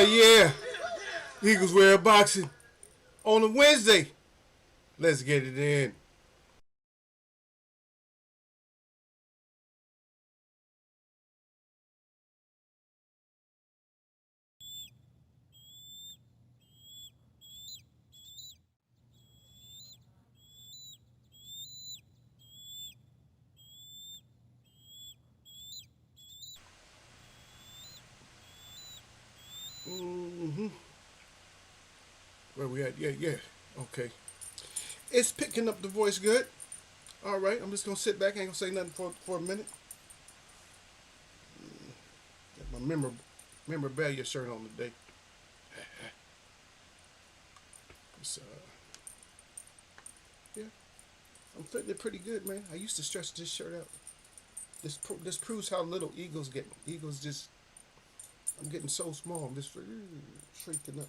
Yeah. Eagles wear boxing on a Wednesday. Let's get it in. Mm-hmm. Where we at? Yeah. Okay. It's picking up the voice good. All right. I'm just gonna sit back. Ain't gonna say nothing for a minute. Got my memorabilia shirt on today. It's, yeah. I'm fitting it pretty good, man. I used to stretch this shirt out. This proves how little Eagles get. Eagles just. I'm getting so small. I'm just shrinking up.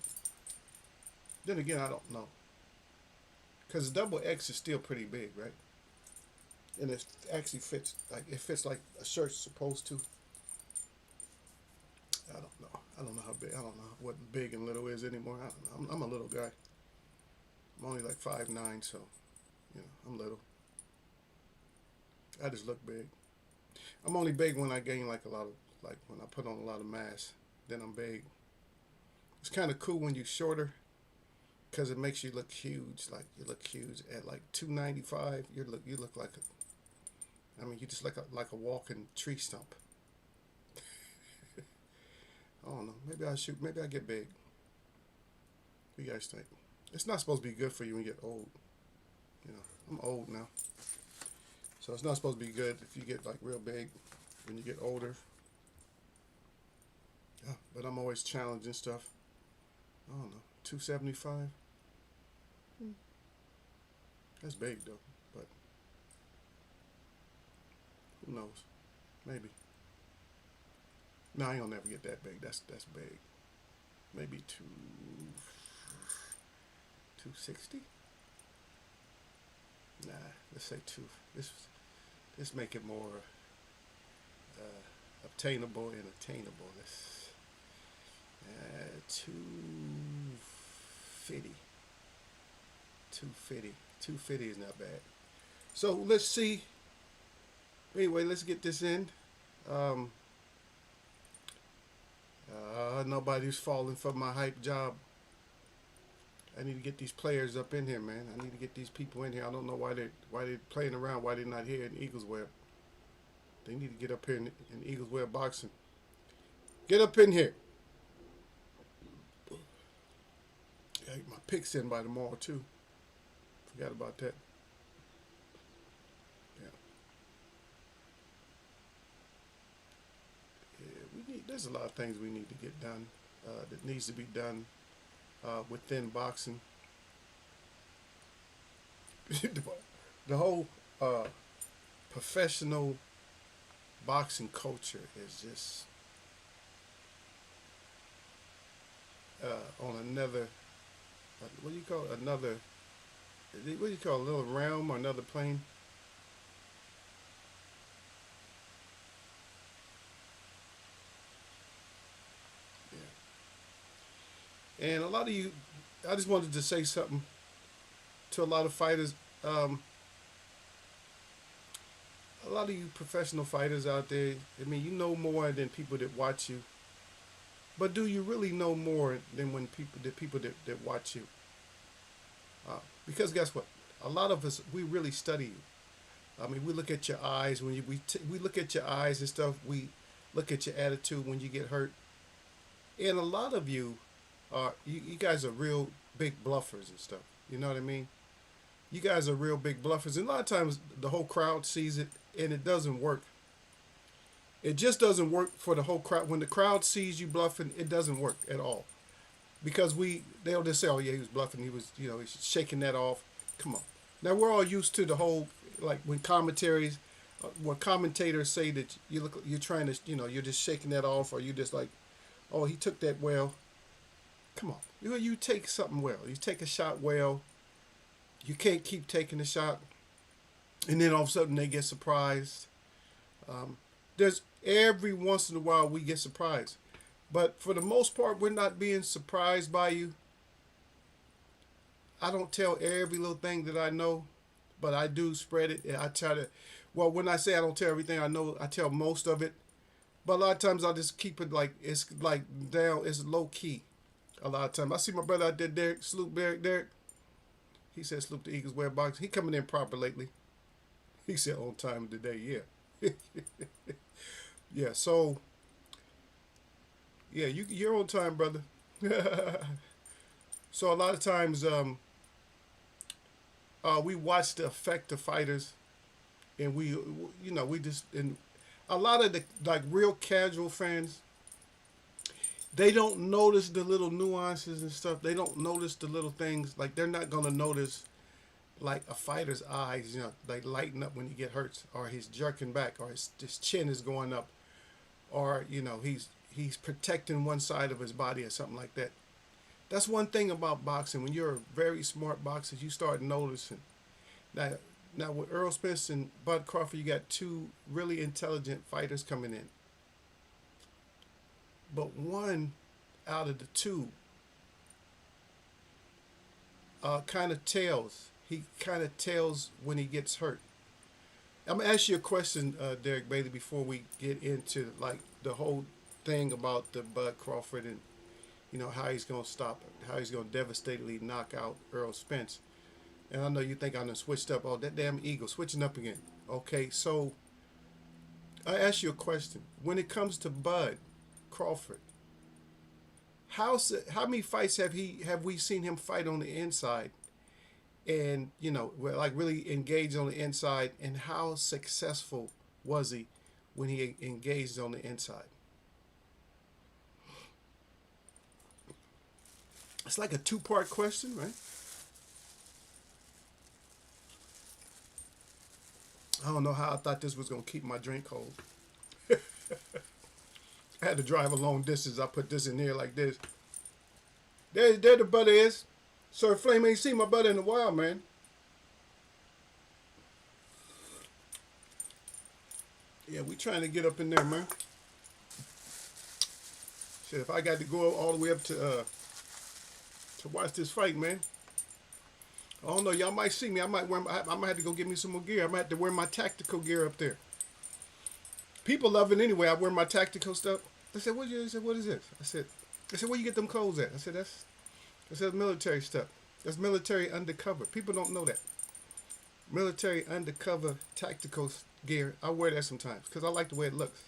Then again, I don't know. Because double X is still pretty big, right? And it actually fits like a shirt's supposed to. I don't know. I don't know how big. I don't know what big and little is anymore. I don't know. I'm a little guy. I'm only like 5'9", so I'm little. I just look big. I'm only big when I gain like a lot of when I put on a lot of mass. Then I'm big. It's kind of cool when you're shorter because it makes you look huge. Like you look huge at like 295. You look like you just look like a walking tree stump. I don't know. Maybe I shoot. Maybe I get big. What do you guys think? It's not supposed to be good for you when you get old. I'm old now, so it's not supposed to be good if you get like real big when you get older. Yeah, but I'm always challenging stuff. I don't know. 275. That's big though, but who knows? Maybe. No, I ain't gonna never get that big. That's big. Maybe 260. Nah, let's say two. This make it more obtainable and attainable. Let's 250. 250. 250 is not bad. So let's see. Anyway, let's get this in. Nobody's falling for my hype job. I need to get these players up in here, man. I need to get these people in here. I don't know why they're playing around. Why they're not here in Eagles Web. They need to get up here in Eagles Web boxing. Get up in here. I get my picks in by tomorrow too. Forgot about that. Yeah, there's a lot of things we need to get done. That needs to be done within boxing. The whole professional boxing culture is just on another. What do you call it? Another? What do you call it? A little realm or another plane? Yeah. And a lot of you, I just wanted to say something to a lot of fighters. A lot of you professional fighters out there, you know more than people that watch you. But do you really know more than the people that watch you? Because guess what? A lot of us, we really study you. We look at your eyes when we look at your eyes and stuff. We look at your attitude when you get hurt. And a lot of you you guys are real big bluffers and stuff. You know what I mean? You guys are real big bluffers. And a lot of times the whole crowd sees it and it doesn't work. It just doesn't work for the whole crowd. When the crowd sees you bluffing, it doesn't work at all. Because they'll just say, oh yeah, he was bluffing. He was, he's shaking that off. Come on. Now we're all used to the whole, like when commentators say that you're trying to, you're just shaking that off, or you just like, oh, he took that well. Come on. You take something well. You take a shot well. You can't keep taking the shot. And then all of a sudden they get surprised. There's every once in a while we get surprised. But for the most part, we're not being surprised by you. I don't tell every little thing that I know, but I do spread it. And I try to, well, when I say I don't tell everything I know, I tell most of it. But a lot of times I just keep it like, it's like down, it's low key. A lot of times. I see my brother out there, Derek, salute Derek. He said salute the Eagles wear box. He coming in proper lately. He said on time today, yeah. Yeah, so, yeah, you're on time, brother. So a lot of times we watch the effect of fighters, and we just, and a lot of the like real casual fans, they don't notice the little nuances and stuff. They don't notice the little things. Like they're not gonna notice like a fighter's eyes, like lighten up when he get hurt, or he's jerking back, or his chin is going up, or he's protecting one side of his body or something like that. That's one thing about boxing. When you're a very smart boxer, you start noticing. Now with Errol Spence and Bud Crawford, you got two really intelligent fighters coming in. But one out of the two kind of tells. He kind of tells when he gets hurt. I'm gonna ask you a question, Derek Bailey, before we get into like the whole thing about the Bud Crawford and how he's gonna stop it, how he's gonna devastatingly knock out Errol Spence. And I know you think I'm gonna switched up. Oh, that damn Eagle switching up again. Okay, so I ask you a question. When it comes to Bud Crawford, how many fights have we seen him fight on the inside, and like really engaged on the inside, and how successful was he when he engaged on the inside? It's like a two-part question, right? I don't know how I thought this was going to keep my drink cold. I had to drive a long distance. I put this in here like this. There the butter is. Sir Flame ain't seen my butter in a while, man. Yeah, we trying to get up in there, man. Shit, if I got to go all the way up to watch this fight, man. I don't know. Y'all might see me. I might have to go get me some more gear. I might have to wear my tactical gear up there. People love it anyway. I wear my tactical stuff. They said, "What is this?" I said, "Where you get them clothes at?" I said, "That's military stuff. That's military undercover. People don't know that. Military undercover tactical gear. I wear that sometimes because I like the way it looks.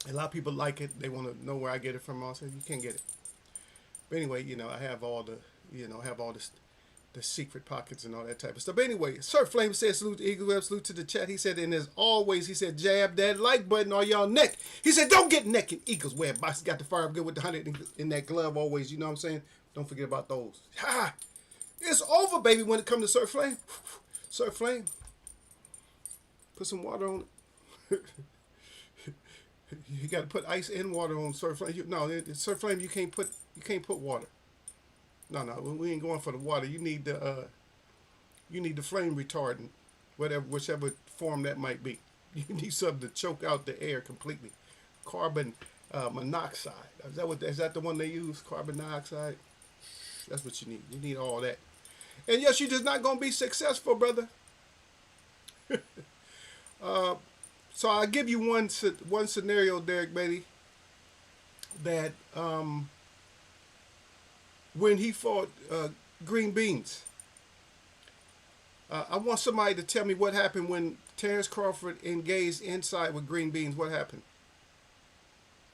A lot of people like it. They want to know where I get it from. I said, you can't get it. But anyway, I have all the secret pockets and all that type of stuff. But anyway, Sir Flame said, salute to Eagle Web, salute to the chat. He said, and as always, he said, jab that like button on y'all neck. He said, don't get naked. Eagles Web box got the fire up good with the 100 in that glove always. You know what I'm saying? Don't forget about those. Ha! It's over, baby, when it comes to Sir Flame. Sir Flame, put some water on it. You got to put ice and water on Sir Flame. Sir Flame, you can't put water. No, we ain't going for the water. You need the flame retardant, whichever form that might be. You need something to choke out the air completely. Carbon monoxide. Is that the one they use? Carbon dioxide. That's what you need. You need all that. And yes, you're just not gonna be successful, brother. So I'll give you one scenario, Derek Beatty, that when he fought Green Beans, I want somebody to tell me what happened when Terrence Crawford engaged inside with Green Beans. What happened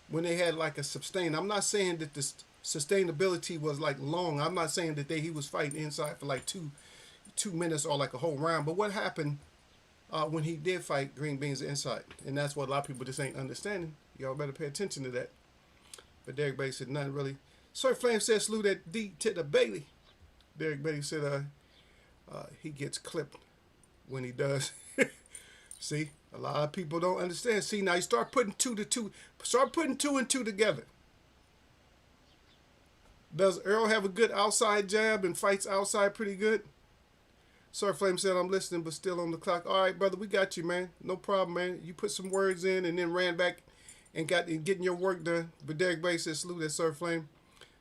when they had like a sustain? I'm not saying that the sustainability was like long. I'm not saying that he was fighting inside for like two minutes or like a whole round. But what happened when he did fight Green Beans inside? And that's what a lot of people just ain't understanding. Y'all better pay attention to that. But Derek Bailey said nothing really. Sir Flame said salute that D to the Bailey. Derek Bailey said he gets clipped when he does. See, a lot of people don't understand. See, now you start putting two and two together. Does Errol have a good outside jab and fights outside pretty good? Sir Flame said, I'm listening, but still on the clock. All right, brother, we got you, man. No problem, man. You put some words in and then ran back and getting your work done. But Derek Bay said salute at Sir Flame.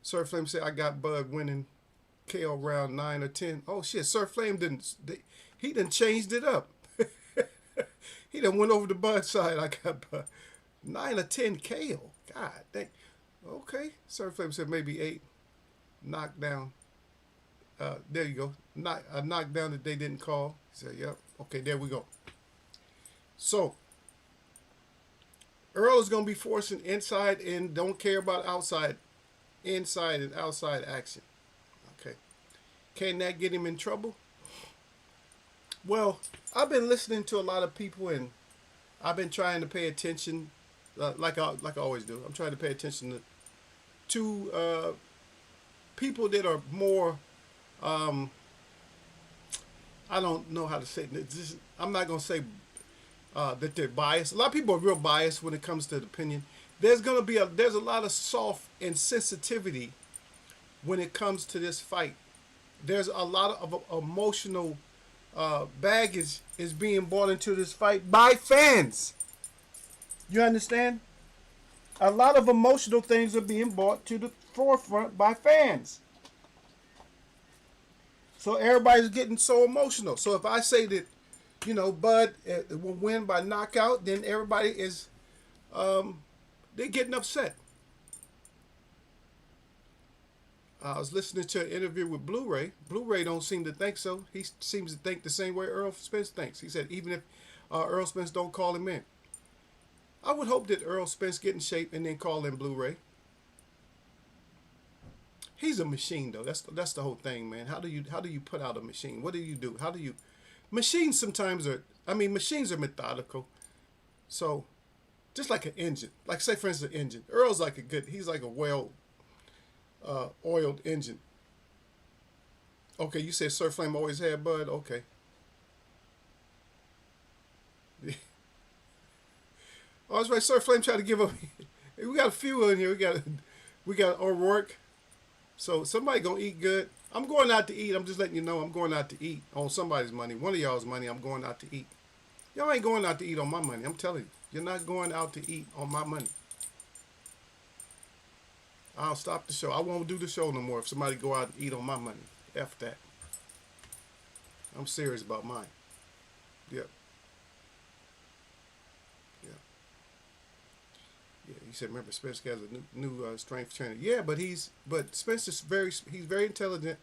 Sir Flame said I got Bud winning KO round 9 or 10. Oh shit, Sir Flame he done changed it up. He done went over the Bud side. I got Bud 9 or 10 KO. God dang. Okay, Sir Flame said maybe 8. Knockdown. There you go. A knockdown that they didn't call. He said, yep. Okay, there we go. So, Earl is going to be forcing inside and don't care about outside. Inside and outside action. Okay. Can that get him in trouble? Well, I've been listening to a lot of people and I've been trying to pay attention like I always do. I'm trying to pay attention to people that are more I don't know how to say it. I'm not going to say that they're biased. A lot of people are real biased when it comes to the opinion. There's a lot of soft insensitivity when it comes to this fight. There's a lot of emotional baggage is being brought into this fight by fans. You understand? A lot of emotional things are being brought to the forefront by fans. So everybody's getting so emotional. So if I say that, Bud will win by knockout, then everybody is, they're getting upset. I was listening to an interview with Blu-ray. Blu-ray don't seem to think so. He seems to think the same way Errol Spence thinks. He said even if Errol Spence don't call him in. I would hope that Errol Spence get in shape and then call in Blu-ray. He's a machine though. That's the whole thing, man. How do you put out a machine? What do you do? Machines sometimes machines are methodical. So just like an engine. Like say for instance an engine. Earl's he's like a well oiled engine. Okay, you said Sir Flame always had Bud. Okay. Oh, that's right. Sir Flame tried to give up. We got a few in here. We got O'Rourke. So somebody gonna eat good. I'm going out to eat. I'm just letting you know I'm going out to eat on somebody's money. One of y'all's money. I'm going out to eat. Y'all ain't going out to eat on my money. I'm telling you. You're not going out to eat on my money. I'll stop the show. I won't do the show no more if somebody go out and eat on my money. F that. I'm serious about mine. Yep. Yeah. Yeah. He said, remember, Spence has a new strength trainer. Yeah, but Spence is he's very intelligent.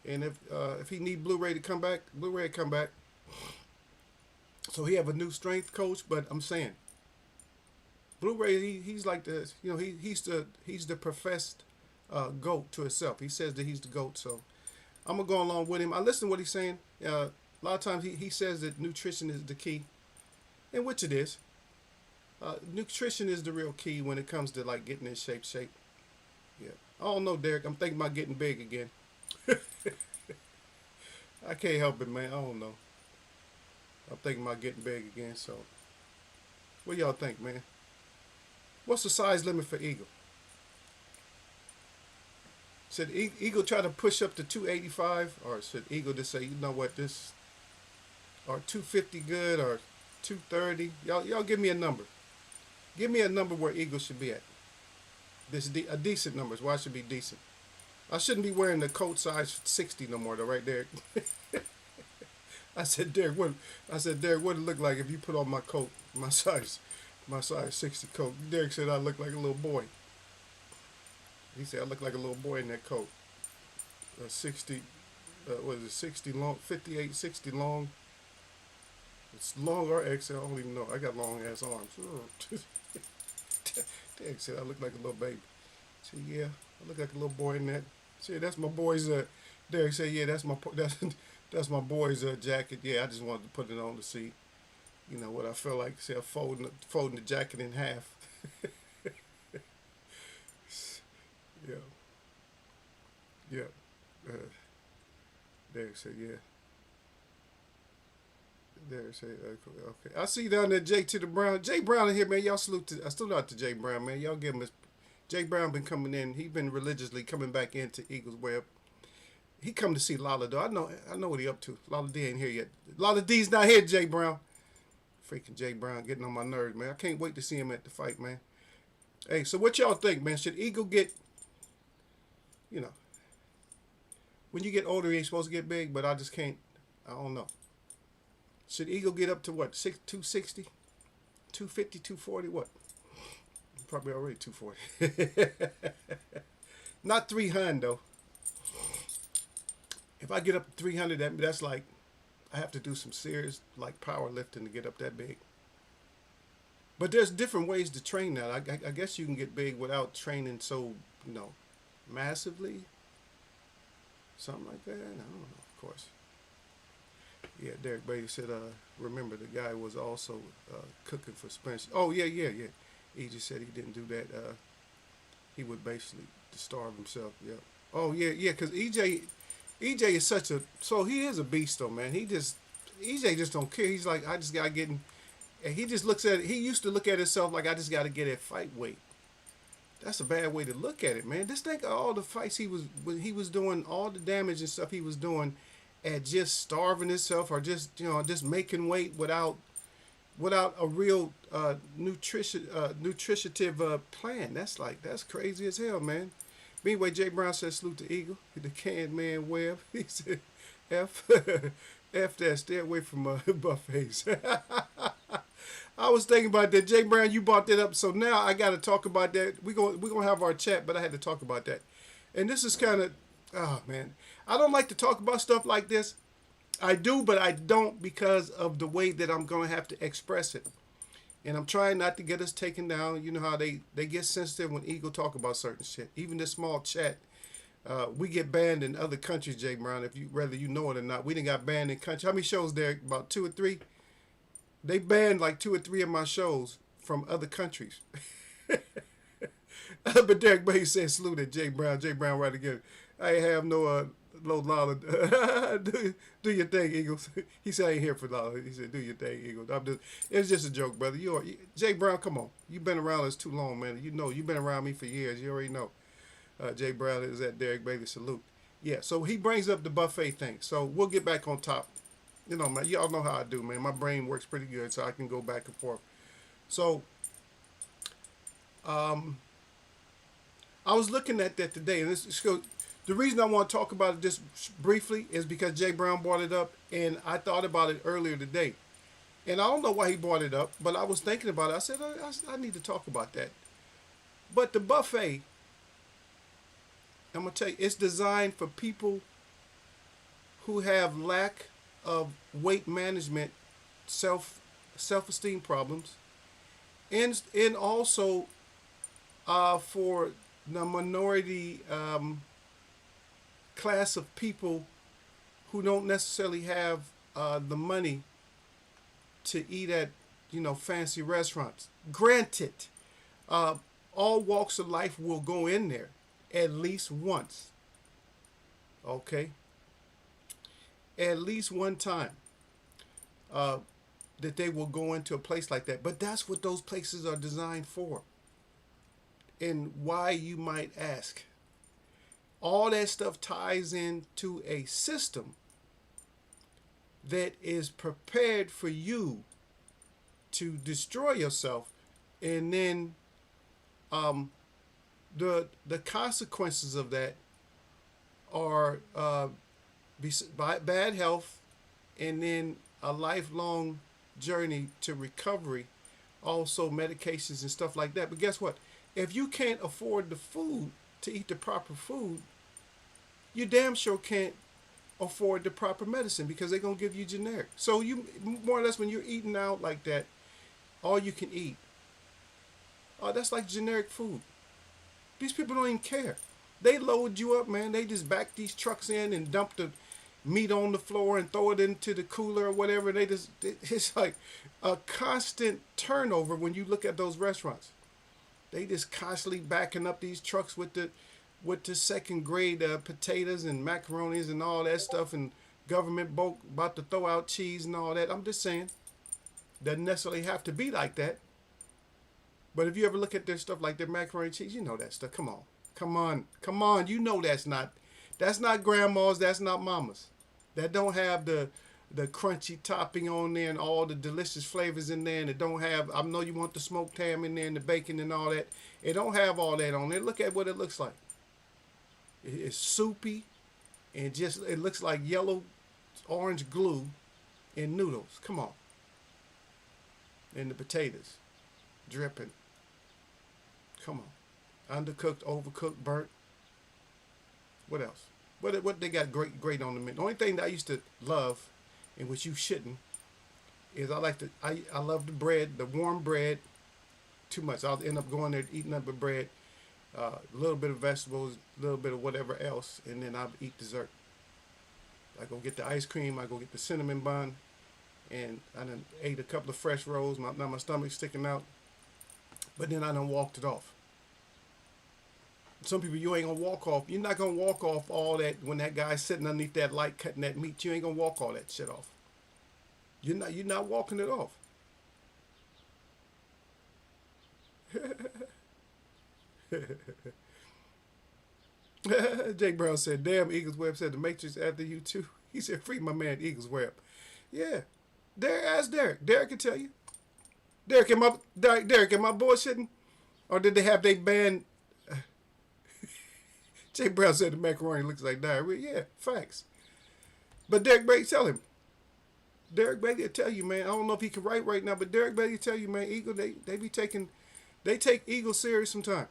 And if he need Blu-ray to come back, Blu-ray come back. So he have a new strength coach. But I'm saying, Blu-ray, he's like the he's the professed GOAT to himself. He says that he's the GOAT. So I'm gonna go along with him. I listen to what he's saying. A lot of times he says that nutrition is the key, and which it is. Nutrition is the real key when it comes to like getting in shape. Yeah. I don't know, Derek. I'm thinking about getting big again. I can't help it, man. I don't know. I'm thinking about getting big again. So, what y'all think, man? What's the size limit for Eagle? Should Eagle try to push up to 285, or should Eagle just say, you know what, this, or 250 good, or 230? Y'all give me a number. Give me a number where Eagle should be at. A decent number is why it should be decent. I shouldn't be wearing the coat size 60 no more, though, right there. I said, Derek, what it look like if you put on my coat, my size 60 coat? Derek said I look like a little boy. He said I look like a little boy in that coat. 60, what is it, 60 long, 58, 60 long. It's long or XL, I don't even know. I got long ass arms. Derek said I look like a little baby. I said, yeah, I look like a little boy in that. See, that's my boy's, Derek said, yeah, that's my boy's jacket. Yeah, I just wanted to put it on to see, what I felt like. See, I'm folding the jacket in half. Yeah. Derek said, yeah. Derek said, okay. I see you down there, Jay to the Brown. Jay Brown in here, man. Y'all salute out to Jay Brown, man. Y'all give him his. Jay Brown been coming in. He been religiously coming back into Eagles Web. He come to see Lala, though. I know what he up to. Lala D ain't here yet. Lala D's not here, Jay Brown. Freaking Jay Brown getting on my nerves, man. I can't wait to see him at the fight, man. Hey, so what y'all think, man? Should Eagle get, you know, when you get older, he's supposed to get big, but I just can't. I don't know. Should Eagle get up to what? 260? 250, 240? What? Probably already 240. Not 300, though. If I get up to 300, that's like, I have to do some serious, like, powerlifting to get up that big. But there's different ways to train that. I guess you can get big without training so, massively. Something like that. I don't know, of course. Yeah, Derek Beatty said, remember the guy was also cooking for Spence. Oh, yeah. He just said he didn't do that. He would basically starve himself. Yeah. Oh, yeah, because EJ is such a, so he is a beast though, man. EJ just don't care. He's like, I just got to get in. And he just looks at it. He used to look at himself like, I just got to get at fight weight. That's a bad way to look at it, man. Just think of all the fights he was doing, all the damage and stuff he was doing at just starving himself or just making weight without a real nutritive plan. That's crazy as hell, man. Anyway, Jay Brown said salute to Eagle, the canned man Webb. He said F F that, stay away from buffets. I was thinking about that. Jay Brown, you brought that up, so now I got to talk about that. We're gonna have our chat, but I had to talk about that. And this is kind of, oh man, I don't like to talk about stuff like this. I do, but I don't because of the way that I'm gonna have to express it. And I'm trying not to get us taken down. You know how they get sensitive when Eagle talk about certain shit. Even this small chat, we get banned in other countries, Jay Brown, whether you know it or not. We done got banned in countries. How many shows there? About 2 or 3? They banned like 2 or 3 of my shows from other countries. But Derek Bay said salute at Jay Brown. Jay Brown right again. I ain't have no low lolly. do your thing, Eagles. He said I ain't here for lolly. He said do your thing, Eagles. It's just a joke, brother. Jay Brown, come on. You've been around us too long, man. You know, you've been around me for years. You already know. Jay Brown is at Derek Bailey. Salute. Yeah, so he brings up the buffet thing. So we'll get back on top. You know, man, y'all know how I do, man. My brain works pretty good, so I can go back and forth. So, I was looking at that today, and the reason I want to talk about it just briefly is because Jay Brown brought it up, and I thought about it earlier today. And I don't know why he brought it up, but I was thinking about it. I said, I need to talk about that. But the buffet, I'm going to tell you, it's designed for people who have lack of weight management, self-esteem problems, and also for the minority class of people who don't necessarily have the money to eat at fancy restaurants. Granted, all walks of life will go in there at least once. Okay? At least one time that they will go into a place like that. But that's what those places are designed for. And why, you might ask. All that stuff ties into a system that is prepared for you to destroy yourself, and then the consequences of that are bad health, and then a lifelong journey to recovery, also medications and stuff like that. But guess what? If you can't afford the food to eat the proper food, you damn sure can't afford the proper medicine, because they're going to give you generic. So you, more or less, when you're eating out like that, all you can eat, that's like generic food. These people don't even care. They load you up, man. They just back these trucks in and dump the meat on the floor and throw it into the cooler or whatever. It's like a constant turnover when you look at those restaurants. They just constantly backing up these trucks with the second grade potatoes and macaronis and all that stuff, and government about to throw out cheese and all that. I'm just saying, doesn't necessarily have to be like that. But if you ever look at their stuff like their macaroni and cheese, you know that stuff. Come on. You know that's not grandma's, that's not mama's. That don't have the the crunchy topping on there and all the delicious flavors in there, and it don't have. I know you want the smoked ham in there and the bacon and all that. It don't have all that on there. Look at what it looks like. It's soupy and just it looks like yellow orange glue in noodles. Come on. And the potatoes dripping. Come on. Undercooked, overcooked, burnt. What else? What they got great on the menu? The only thing that I used to love, and which you shouldn't, is I love the bread, the warm bread, too much. I'll end up going there eating up the bread, a little bit of vegetables, a little bit of whatever else, and then I'll eat dessert. I go get the ice cream, I go get the cinnamon bun, and I done ate a couple of fresh rolls. Now my stomach's sticking out, but then I done walked it off. Some people, you ain't gonna walk off. You're not gonna walk off all that when that guy's sitting underneath that light cutting that meat. You ain't gonna walk all that shit off. You're not walking it off. Jake Brown said, "Damn, Eagles Web said the Matrix after you too." He said, "Free my man, Eagles Web." Yeah, ask Derek. Derek can tell you. Derek, am I bullshitting, or did they have they band? Jake Brown said the macaroni looks like diarrhea. Yeah, facts. But Derek Brady, tell him. Derek Brady will tell you, man. I don't know if he can write right now, but Derek Brady will tell you, man. Eagle, they take Eagle serious sometimes.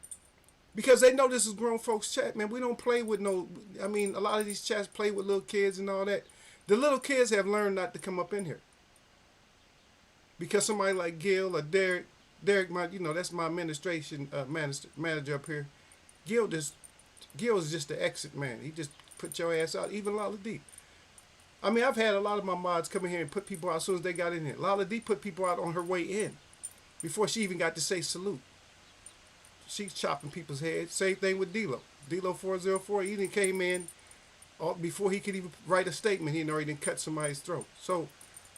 Because they know this is grown folks chat, man. We don't play with no, I mean, a lot of these chats play with little kids and all that. The little kids have learned not to come up in here. Because somebody like Gil or Derek, that's my administration manager up here. Gil is just the exit man. He just put your ass out. Even Lala D. I mean, I've had a lot of my mods come in here and put people out as soon as they got in here. Lala D put people out on her way in before she even got to say salute. She's chopping people's heads. Same thing with D-Lo. D-Lo 404, he didn't came in before he could even write a statement. He already cut somebody's throat. So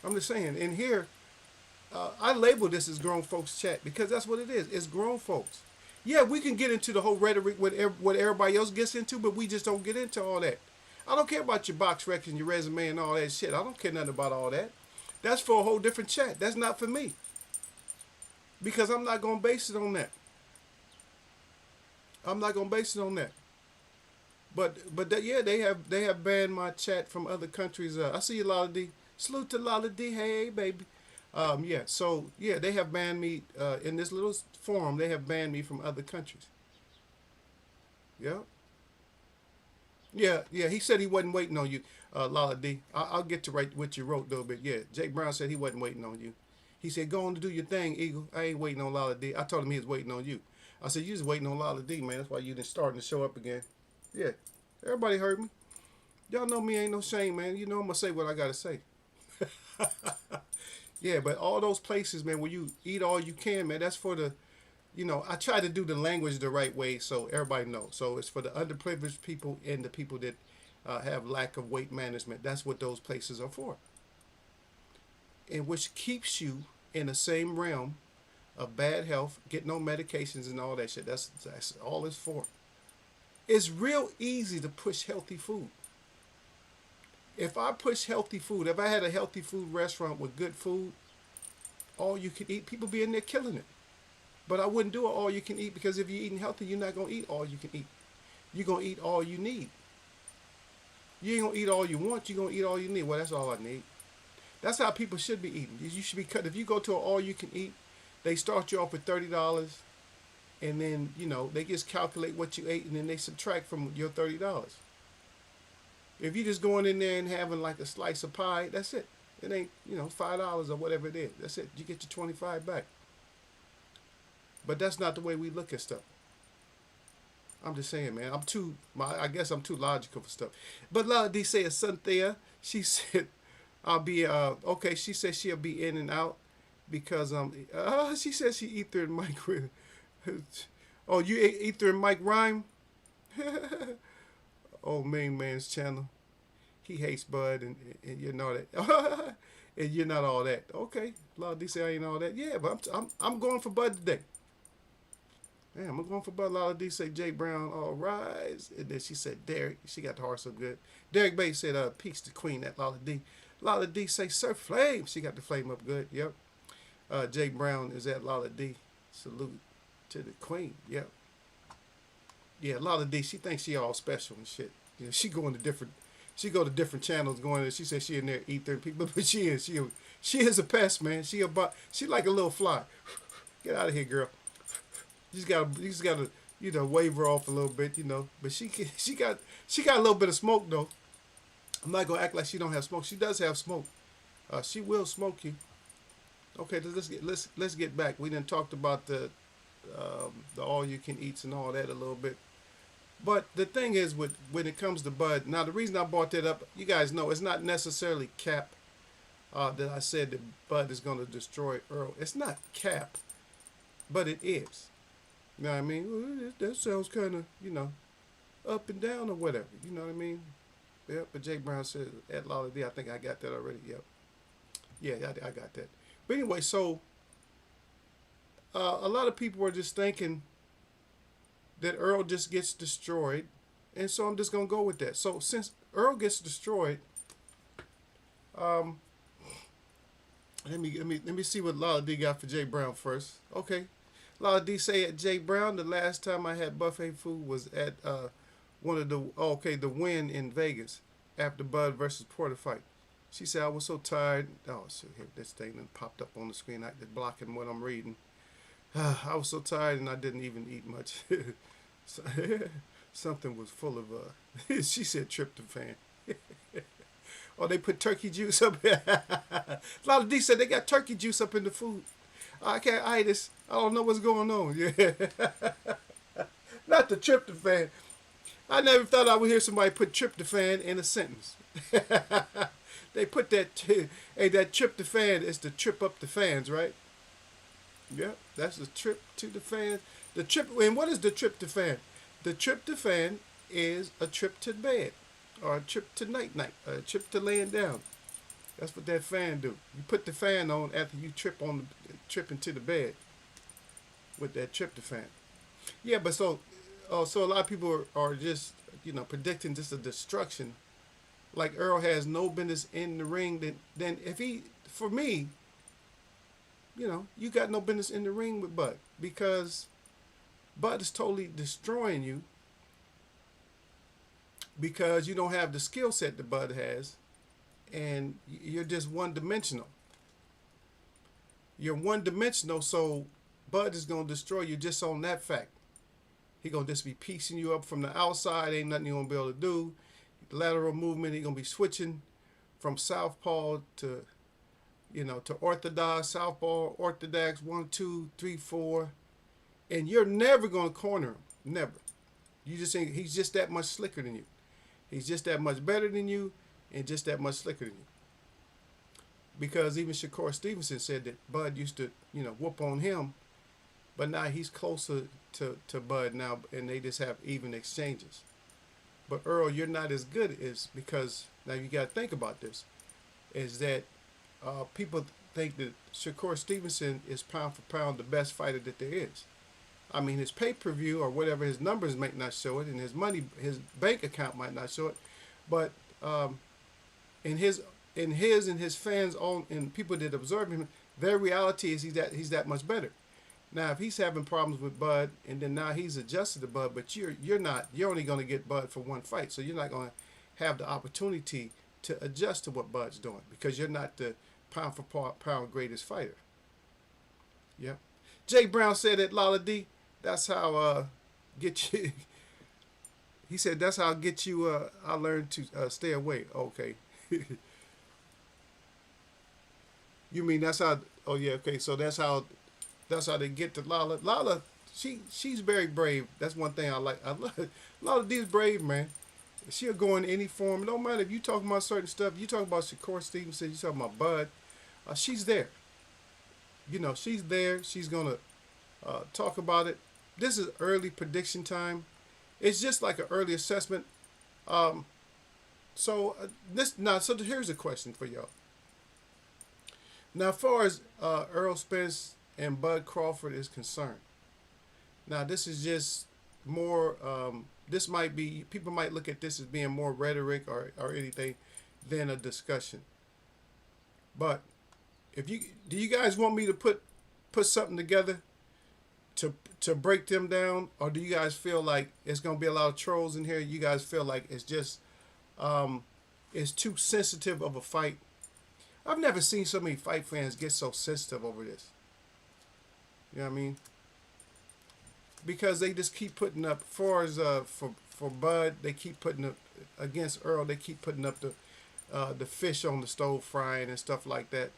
I'm just saying, in here, I label this as grown folks chat because that's what it is. It's grown folks. Yeah, we can get into the whole rhetoric what everybody else gets into, but we just don't get into all that. I don't care about your box recs and your resume and all that shit. I don't care nothing about all that. That's for a whole different chat. That's not for me. Because I'm not going to base it on that. I'm not going to base it on that. But yeah, they have banned my chat from other countries. I see you, Lala D. Salute to Lala D. Hey, baby. Yeah, so, yeah, they have banned me in this little forum. They have banned me from other countries. Yeah. Yeah, he said he wasn't waiting on you, Lala D. I'll get to write what you wrote, though, but yeah, Jake Brown said he wasn't waiting on you. He said, go on to do your thing, Eagle. I ain't waiting on Lala D. I told him he was waiting on you. I said, you was waiting on Lala D, man. That's why you didn't starting to show up again. Yeah, everybody heard me. Y'all know me ain't no shame, man. You know I'm going to say what I got to say. Yeah, but all those places, man, where you eat all you can, man, that's for the, I try to do the language the right way so everybody knows. So it's for the underprivileged people and the people that have lack of weight management. That's what those places are for. And which keeps you in the same realm of bad health, get no medications and all that shit. That's all it's for. It's real easy to push healthy food. If I push healthy food, if I had a healthy food restaurant with good food, all you can eat, people be in there killing it. But I wouldn't do it all you can eat because if you're eating healthy, you're not going to eat all you can eat. You're going to eat all you need. You ain't going to eat all you want, you're going to eat all you need. Well, that's all I need. That's how people should be eating. You should be cut. If you go to an all you can eat, they start you off with $30 and then, they just calculate what you ate and then they subtract from your $30. If you're just going in there and having like a slice of pie, that's it. It ain't, $5 or whatever it is. That's it. You get your 25 back. But that's not the way we look at stuff. I'm just saying, man. I guess I'm too logical for stuff. But Lala D said, Cynthia, she said, I'll be, okay, she said she'll be in and out because, she said she Ether and Mike. Oh, you Ether and Mike rhyme? Oh, main man's channel. He hates Bud and you know that. And you're not all that. Okay, Lala D say I ain't all that. Yeah, but I'm going for Bud today. Damn, I'm going for Bud. Lala D say Jay Brown, all rise. And then she said Derek. She got the heart so good. Derek Bates said, peace to Queen, that Lala D. Lala D say, Sir Flame. She got the flame up good. Yep. Jay Brown is at Lala D. Salute to the queen. Yep. Yeah, Lala D, she thinks she all special and shit. You know, she go to different channels going there. She says she in there eating people, but she is a pest, man. She like a little fly. Get out of here, girl. You just gotta, wave her off a little bit, But she got a little bit of smoke though. I'm not gonna act like she don't have smoke. She does have smoke. She will smoke you. Okay, let's get back. We done talked about the all you can eats and all that a little bit. But the thing is, when it comes to bud, now the reason I brought that up, you guys know, it's not necessarily cap that I said that bud is going to destroy Earl. It's not cap, but it is. You know what I mean? Well, that sounds kind of, up and down or whatever. You know what I mean? Yep. But Jay Brown said at Lolly D, I think I got that already. Yep. Yeah, I got that. But anyway, so a lot of people were just thinking that Earl just gets destroyed, and so I'm just gonna go with that. So since Earl gets destroyed, um, let me see what Lala D got for Jay Brown first. Okay, Lala D say at Jay Brown, the last time I had buffet food was at one of the win in Vegas after Bud versus Porter fight. She said I was so tired. Oh shit, here this thing then popped up on the screen. It's blocking what I'm reading. I was so tired and I didn't even eat much. Something was full of she said tryptophan. Or they put turkey juice up. A lot of D said they got turkey juice up in the food. I can't eat this. I don't know what's going on. Yeah. Not the tryptophan. I never thought I would hear somebody put tryptophan in a sentence. They put that that tryptophan is to trip up the fans, right? Yep, that's the trip to the fan. And what is the tryptophan? The tryptophan is a trip to bed, or a trip to night, a trip to laying down. That's what that fan do. You put the fan on after you trip into the bed with that tryptophan. Yeah, but so a lot of people are just predicting just a destruction. Like Errol has no business in the ring. Then if he, for me, you got no business in the ring with Bud, because Bud is totally destroying you because you don't have the skill set that Bud has, and you're just one dimensional. You're one dimensional, so Bud is going to destroy you just on that fact. He going to just be piecing you up from the outside. Ain't nothing you going to be able to do. Lateral movement, he going to be switching from southpaw to orthodox, southpaw, orthodox, 1, 2, 3, 4, and you're never gonna corner him. Never. You just think he's just that much slicker than you. He's just that much better than you, and just that much slicker than you. Because even Shakur Stevenson said that Bud used to, whoop on him, but now he's closer to Bud now, and they just have even exchanges. But Earl, you're not as good as, because now you got to think about this, is that people think that Shakur Stevenson is pound for pound the best fighter that there is. I mean, his pay-per-view or whatever, his numbers might not show it, and his bank account might not show it, but in his and his fans and people that observe him, their reality is he's that much better. Now, if he's having problems with Bud, and then now he's adjusted to Bud, but you're not. You're only going to get Bud for one fight, so you're not going to have the opportunity to adjust to what Bud's doing, because you're not the pound for pound greatest fighter. Yep. Jay Brown said at Lala D, that's how get you. He said that's how I get you. I learned to stay away. Okay. You mean that's how? Oh yeah. Okay. So that's how they get to Lala. Lala, she's very brave. That's one thing I like. I love Lala D's brave, man. She'll go in any form. No matter if you talking about certain stuff. You talking about Shakur Stevenson. You talking about Bud. She's there. She's there. She's gonna talk about it. This is early prediction time. It's just like an early assessment. So here's a question for y'all. Now, as far as Errol Spence and Bud Crawford is concerned, now this is just more. This might be, people might look at this as being more rhetoric or anything than a discussion. But if you do, you guys want me to put something together to break them down, or do you guys feel like it's gonna be a lot of trolls in here? You guys feel like it's just um, it's too sensitive of a fight? I've never seen so many fight fans get so sensitive over this. You know what I mean? Because they just keep putting up for as for Bud, they keep putting up against Earl. They keep putting up the fish on the stove frying and stuff like that.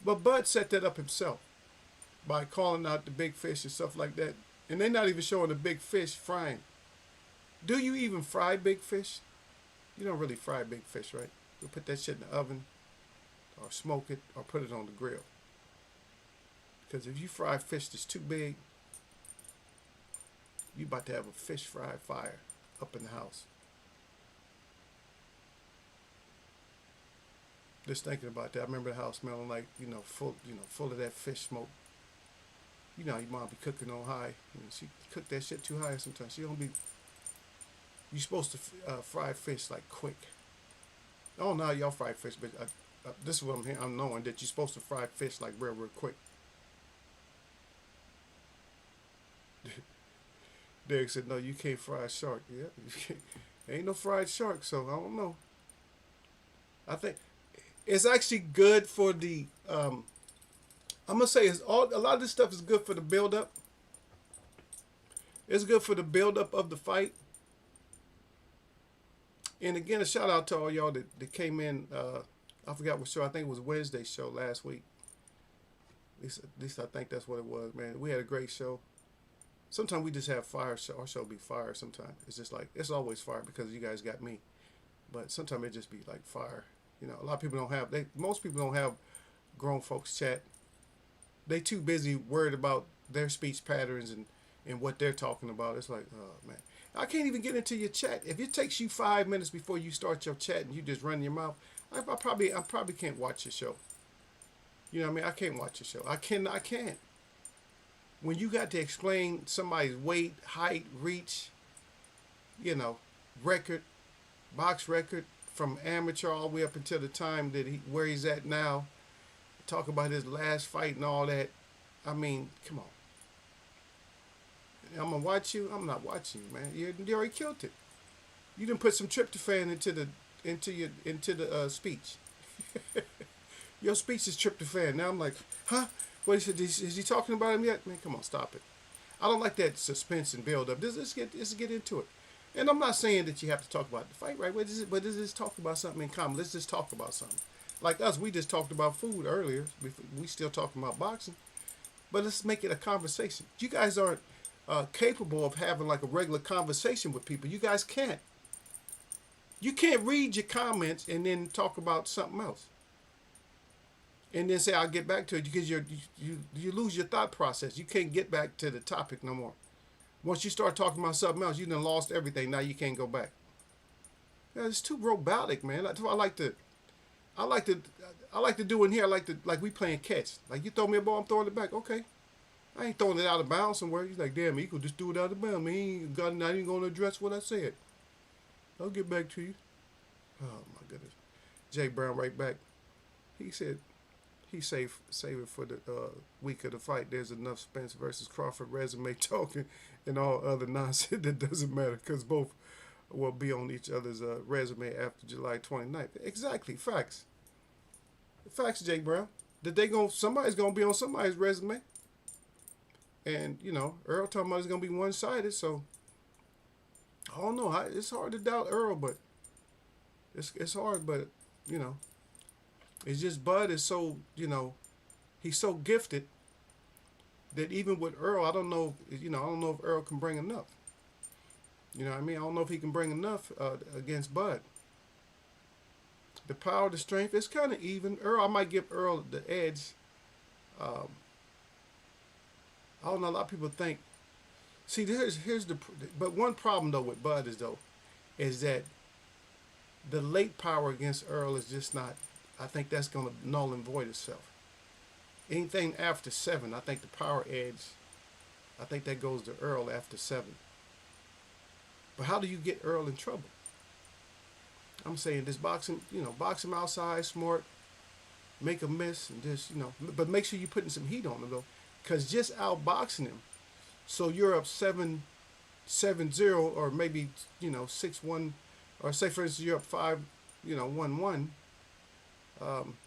But Bud set that up himself by calling out the big fish and stuff like that. And they're not even showing the big fish frying. Do you even fry big fish? You don't really fry big fish, right? You put that shit in the oven or smoke it or put it on the grill. Because if you fry fish that's too big, you about to have a fish fry fire up in the house. Just thinking about that, I remember the house smelling like full of that fish smoke. You know, your mom be cooking on high. She cook that shit too high sometimes. She don't be. You supposed to fry fish like quick. Oh no, y'all fry fish, but this is what I'm knowing that you're supposed to fry fish like real quick. Derek said, "No, you can't fry a shark." Yeah, you can't. Ain't no fried shark, so I don't know. I think it's actually good for the. I'm gonna say a lot of this stuff is good for the build up. It's good for the build up of the fight. And again, a shout out to all y'all that came in. I forgot what show. I think it was Wednesday's show last week. At least I think that's what it was, man. We had a great show. Sometimes we just have fire. Our show be fire sometimes. It's just like, it's always fire because you guys got me. But sometimes it just be like fire. You know, a lot of people don't have, most people don't have grown folks chat. They too busy worried about their speech patterns and what they're talking about. It's like, oh man, I can't even get into your chat. If it takes you 5 minutes before you start your chat and you just run your mouth, I probably can't watch your show. You know what I mean? I can't watch your show. I can't. When you got to explain somebody's weight, height, reach, you know, record, box record from amateur all the way up until the time that where he's at now, talk about his last fight and all that. I mean, come on. I'm gonna watch you. I'm not watching you, man. You already killed it. You didn't put some tryptophan into the speech. Your speech is tryptophan. Now I'm like, huh? What is he talking about him yet? Man, come on, stop it. I don't like that suspense and build up. Let's get into it. And I'm not saying that you have to talk about the fight, right? But let's just talk about something in common. Let's just talk about something. Like us, we just talked about food earlier. We still talking about boxing. But let's make it a conversation. You guys aren't capable of having like a regular conversation with people. You guys can't. You can't read your comments and then talk about something else. And then say, I'll get back to it, because you lose your thought process. You can't get back to the topic no more. Once you start talking about something else, you done lost everything. Now you can't go back. Yeah, it's too robotic, man. That's what I like to do in here. Like we playing catch. Like you throw me a ball, I'm throwing it back. Okay. I ain't throwing it out of bounds somewhere. He's like, damn, he could just do it out of bounds. Man, he ain't not even going to address what I said. I'll get back to you. Oh, my goodness. Jay Brown right back. He said he save it for the week of the fight. There's enough Spence versus Crawford resume talking and all other nonsense that doesn't matter because both will be on each other's resume after July 29th. Exactly. Facts. Facts, Jay Brown. Somebody's going to be on somebody's resume. And, you know, Errol talking about it's going to be one-sided, so I don't know. It's hard to doubt Errol, but it's hard, but, you know, it's just Bud is so, you know, he's so gifted that even with Errol, I don't know if Errol can bring enough. You know what I mean? I don't know if he can bring enough against Bud. The power, the strength, it's kind of even. I might give Errol the edge. I don't know. A lot of people think. See, but one problem though with Bud is that the late power against Errol is just not. I think that's going to null and void itself. Anything after 7, I think the power edge. I think that goes to Errol after 7. But how do you get Errol in trouble? I'm saying this boxing, box him outside, smart. make a miss and just but make sure you're putting some heat on him though, because just outboxing him, so you're up 7-0 or maybe 6-1, or say for instance you're up 1-1. Um,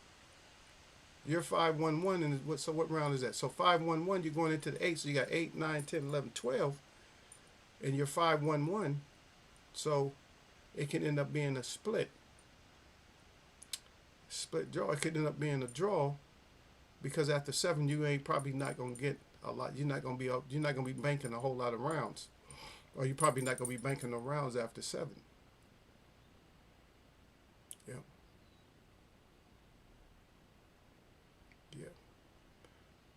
you're 5-1-1, and what round is that? So 5-1-1, you're going into the 8, so you got 8, 9, 10, 11, 12, and you're 5-1-1, so it can end up being a split draw. It could end up being a draw, because after 7 you ain't probably not gonna get a lot. You're not gonna be banking a whole lot of rounds, or you're probably not gonna be banking no rounds after 7. Yeah. Yeah.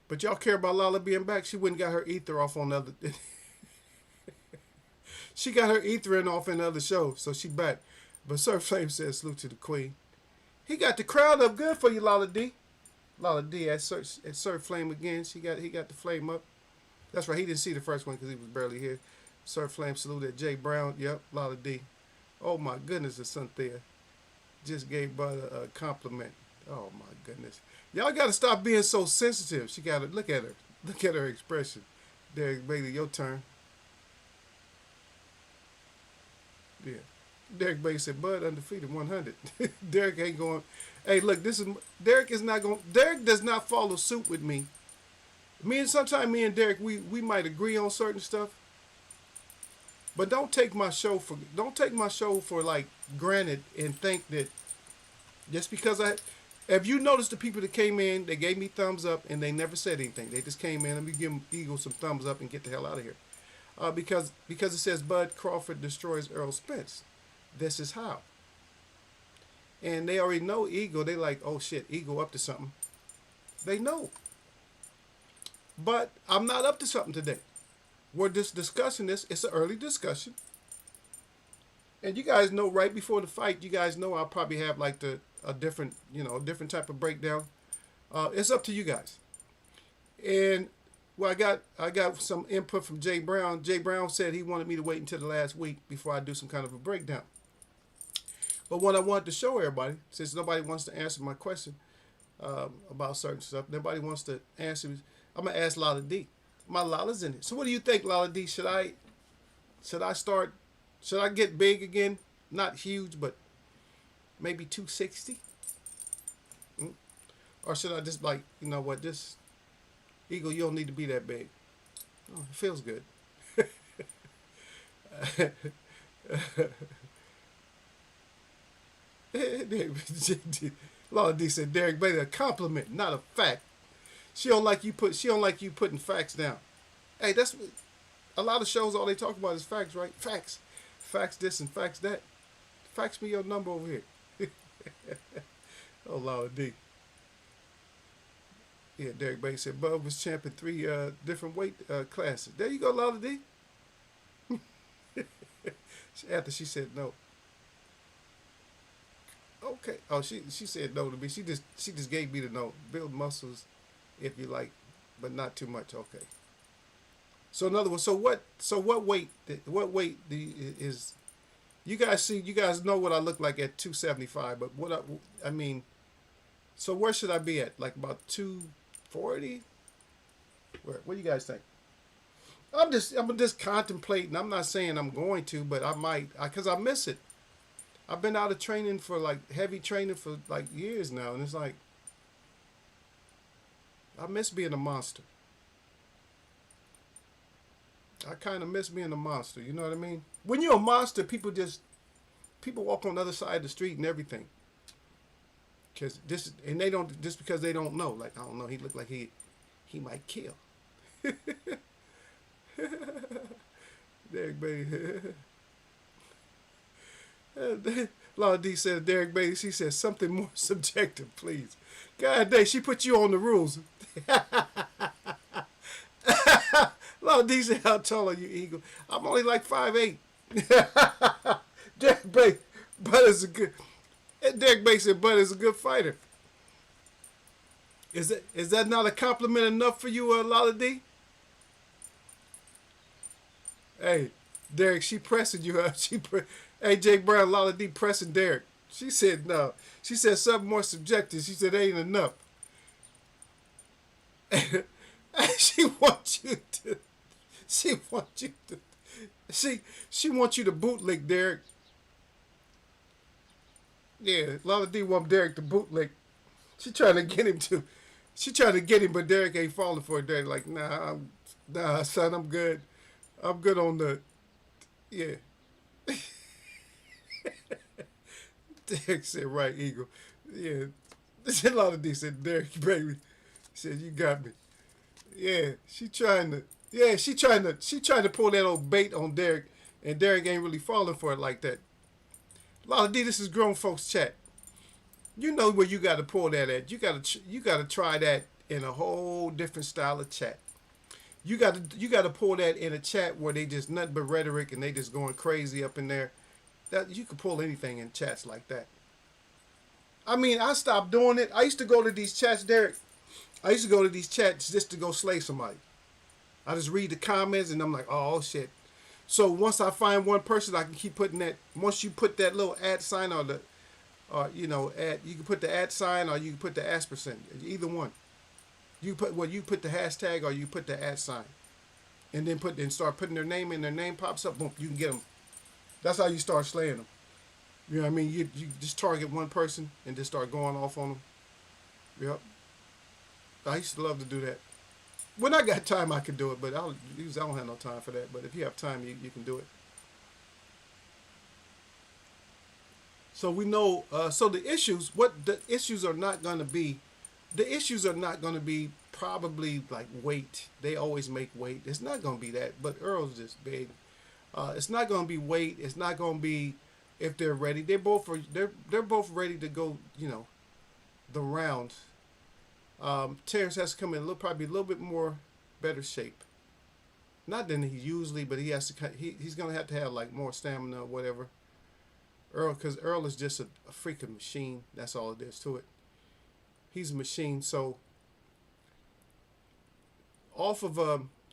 But y'all care about Lala being back? She wouldn't got her ether off on the other. She got her ether in off in the other show, so she back. But Sir Flame says salute to the Queen. He got the crowd up good for you, Lala D. Lala D at Sir Flame again. He got the flame up. That's right. He didn't see the first one because he was barely here. Sir Flame salute at Jay Brown. Yep, Lala D. Oh my goodness, the Cynthia just gave Bud a compliment. Oh my goodness. Y'all got to stop being so sensitive. She got to look at her. Look at her expression. Derek Bailey, your turn. Yeah. Derek Bailey said, Bud undefeated 100. Derek ain't going. Hey, look, Derek is not going. Derek does not follow suit with me. Sometimes me and Derek, we might agree on certain stuff. But don't take my show for like granted and think that just because if you notice the people that came in, they gave me thumbs up and they never said anything. They just came in and we give them Eagle some thumbs up and get the hell out of here. Because it says Bud Crawford destroys Errol Spence. This is how. And they already know Eagle. They like, oh shit, Eagle up to something. They know. But I'm not up to something today. We're just discussing this. It's an early discussion. And you guys know right before the fight, you guys know I'll probably have like a different type of breakdown. It's up to you guys. And well, I got some input from Jay Brown. Jay Brown said he wanted me to wait until the last week before I do some kind of a breakdown. But what I wanted to show everybody, since nobody wants to answer my question about certain stuff, nobody wants to answer, I'm gonna ask Lala D. My Lala's in it. So what do you think, Lala D? Should I get big again? Not huge, but maybe 260? Or should I just like, you know what, this Eagle, you don't need to be that big. Oh, it feels good. Lala D said Derek Bailey, a compliment, not a fact. She don't like you putting facts down. Hey, that's a lot of shows. All they talk about is facts, right? Facts this and facts that. Fax me your number over here. Oh Lala D. Yeah, Derek Bailey said Bub was champ in 3 different weight classes. There you go, Lala D. After she said no. Okay. Oh, she said no to me. She just gave me the no. Build muscles, if you like, but not too much. Okay. So in other words, what weight is? You guys know what I look like at 275, but I mean, so where should I be at? Like about 240? What do you guys think? I'm just contemplating. I'm not saying I'm going to, but I might, because I miss it. I've been out of training for like heavy training for like years now, and it's like I miss being a monster. I kind of miss being a monster. You know what I mean? When you're a monster, people walk on the other side of the street and everything. And they don't, just because they don't know. Like, I don't know, he looked like he might kill. Derek Bailey. Lala D said, Derek Bailey, she said, something more subjective, please. God dang, she put you on the rules. Lala D said, how tall are you, Eagle? I'm only like 5'8". Derek Bailey, Bud is a good. Derek Bailey said, Bud is a good fighter. Is that not a compliment enough for you, Lala D? Hey, Derek, she pressing you. Hey, Jay Brown, Lala D pressing Derek. She said no. She said something more subjective. She said ain't enough. she wants you to. She wants you to. She wants you to bootlick Derek. Yeah, Lala D want Derek to bootlick. She trying to get him to. She trying to get him, but Derek ain't falling for it. Derek like, nah, son, I'm good. I'm good on the. Yeah. Derek said, right, Eagle. Yeah. Lala D said, Derek, baby. She said, you got me. Yeah, she trying to. Yeah, she trying to pull that old bait on Derek, and Derek ain't really falling for it like that. Lala D, this is grown folks chat. You know where you got to pull that at. You got to try that in a whole different style of chat. You got to pull that in a chat where they just nothing but rhetoric and they just going crazy up in there. That you can pull anything in chats like that. I mean, I stopped doing it. I used to go to these chats, Derek. I used to go to these chats just to go slay somebody. I just read the comments and I'm like, oh shit. So once I find one person, I can keep putting that. Once you put that little @ sign or the, you can put the @ sign or you can put the aspercent. Either one. You put the hashtag or you put the @ sign, and then start putting their name in. Their name pops up. Boom, you can get them. That's how you start slaying them. You know what I mean? You just target one person and just start going off on them. Yep. I used to love to do that. When I got time, I could do it, but I don't have no time for that. But if you have time, you can do it. So we know. So the issues, what the issues are not going to be, the issues are not going to be probably like weight. They always make weight. It's not going to be that. But Errol's just big. It's not going to be weight. It's not going to be if they're ready. They're both ready to go. The round. Terrence has to come in probably a little bit more better shape. Not than he usually, but he has to. He's gonna have to have like more stamina or whatever. Because Errol is just a freaking machine. That's all it is to it. He's a machine. So off of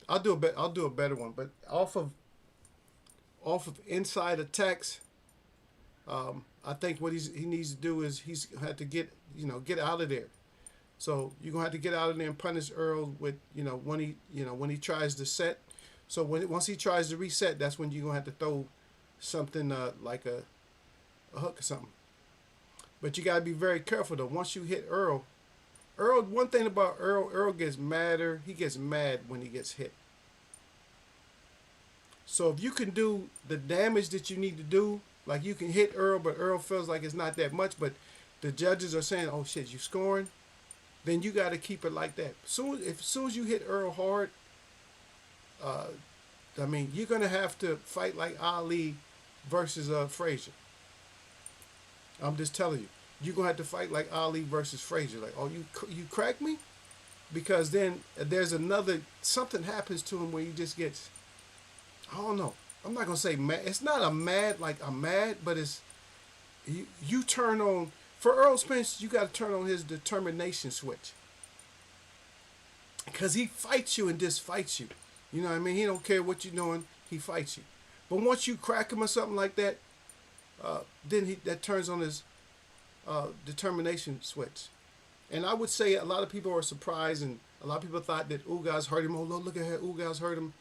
I'll do a better one, but off of inside attacks. I think what he needs to do is he's had to get out of there. So you're gonna have to get out of there and punish Errol with when he tries to set. So once he tries to reset, that's when you're gonna have to throw something like a hook or something. But you gotta be very careful though. Once you hit Errol, one thing about Errol gets madder. He gets mad when he gets hit. So if you can do the damage that you need to do, like you can hit Errol, but Errol feels like it's not that much, but the judges are saying, "Oh shit, you scoring," then you got to keep it like that. As soon as you hit Errol hard, you're gonna have to fight like Ali versus Frazier. I'm just telling you, you're gonna have to fight like Ali versus Frazier. Like, oh, you crack me, because then there's something happens to him where he just gets, I don't know. I'm not gonna say mad. It's not a mad like I'm mad, but it's you turn on. For Errol Spence, you got to turn on his determination switch. Because he fights you and just fights you. You know what I mean? He don't care what you're doing. He fights you. But once you crack him or something like that, then that turns on his determination switch. And I would say a lot of people are surprised, and a lot of people thought that Ugas hurt him. Oh, look at how Ugas hurt him.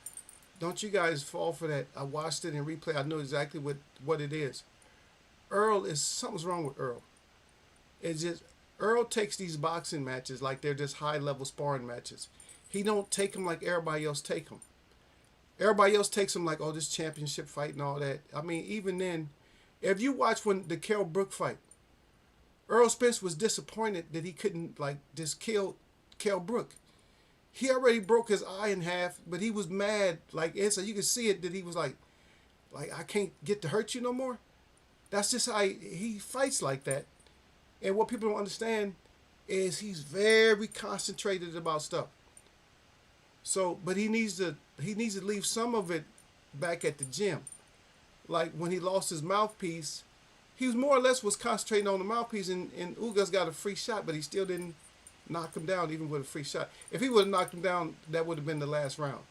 Don't you guys fall for that. I watched it in replay. I know exactly what it is. Something's wrong with Errol. It's just Errol takes these boxing matches like they're just high level sparring matches. He don't take them like everybody else take them. Everybody else takes them like, oh, this championship fight and all that. I mean, even then, if you watch when the Kell Brook fight, Errol Spence was disappointed that he couldn't like just kill Kell Brook. He already broke his eye in half, but he was mad. Like, and so you can see it that he was like I can't get to hurt you no more. That's just how he fights like that. And what people don't understand is he's very concentrated about stuff. So, but he needs to leave some of it back at the gym. Like when he lost his mouthpiece, he was more or less concentrating on the mouthpiece, and Ugas got a free shot, but he still didn't knock him down even with a free shot. If he would have knocked him down, that would have been the last round,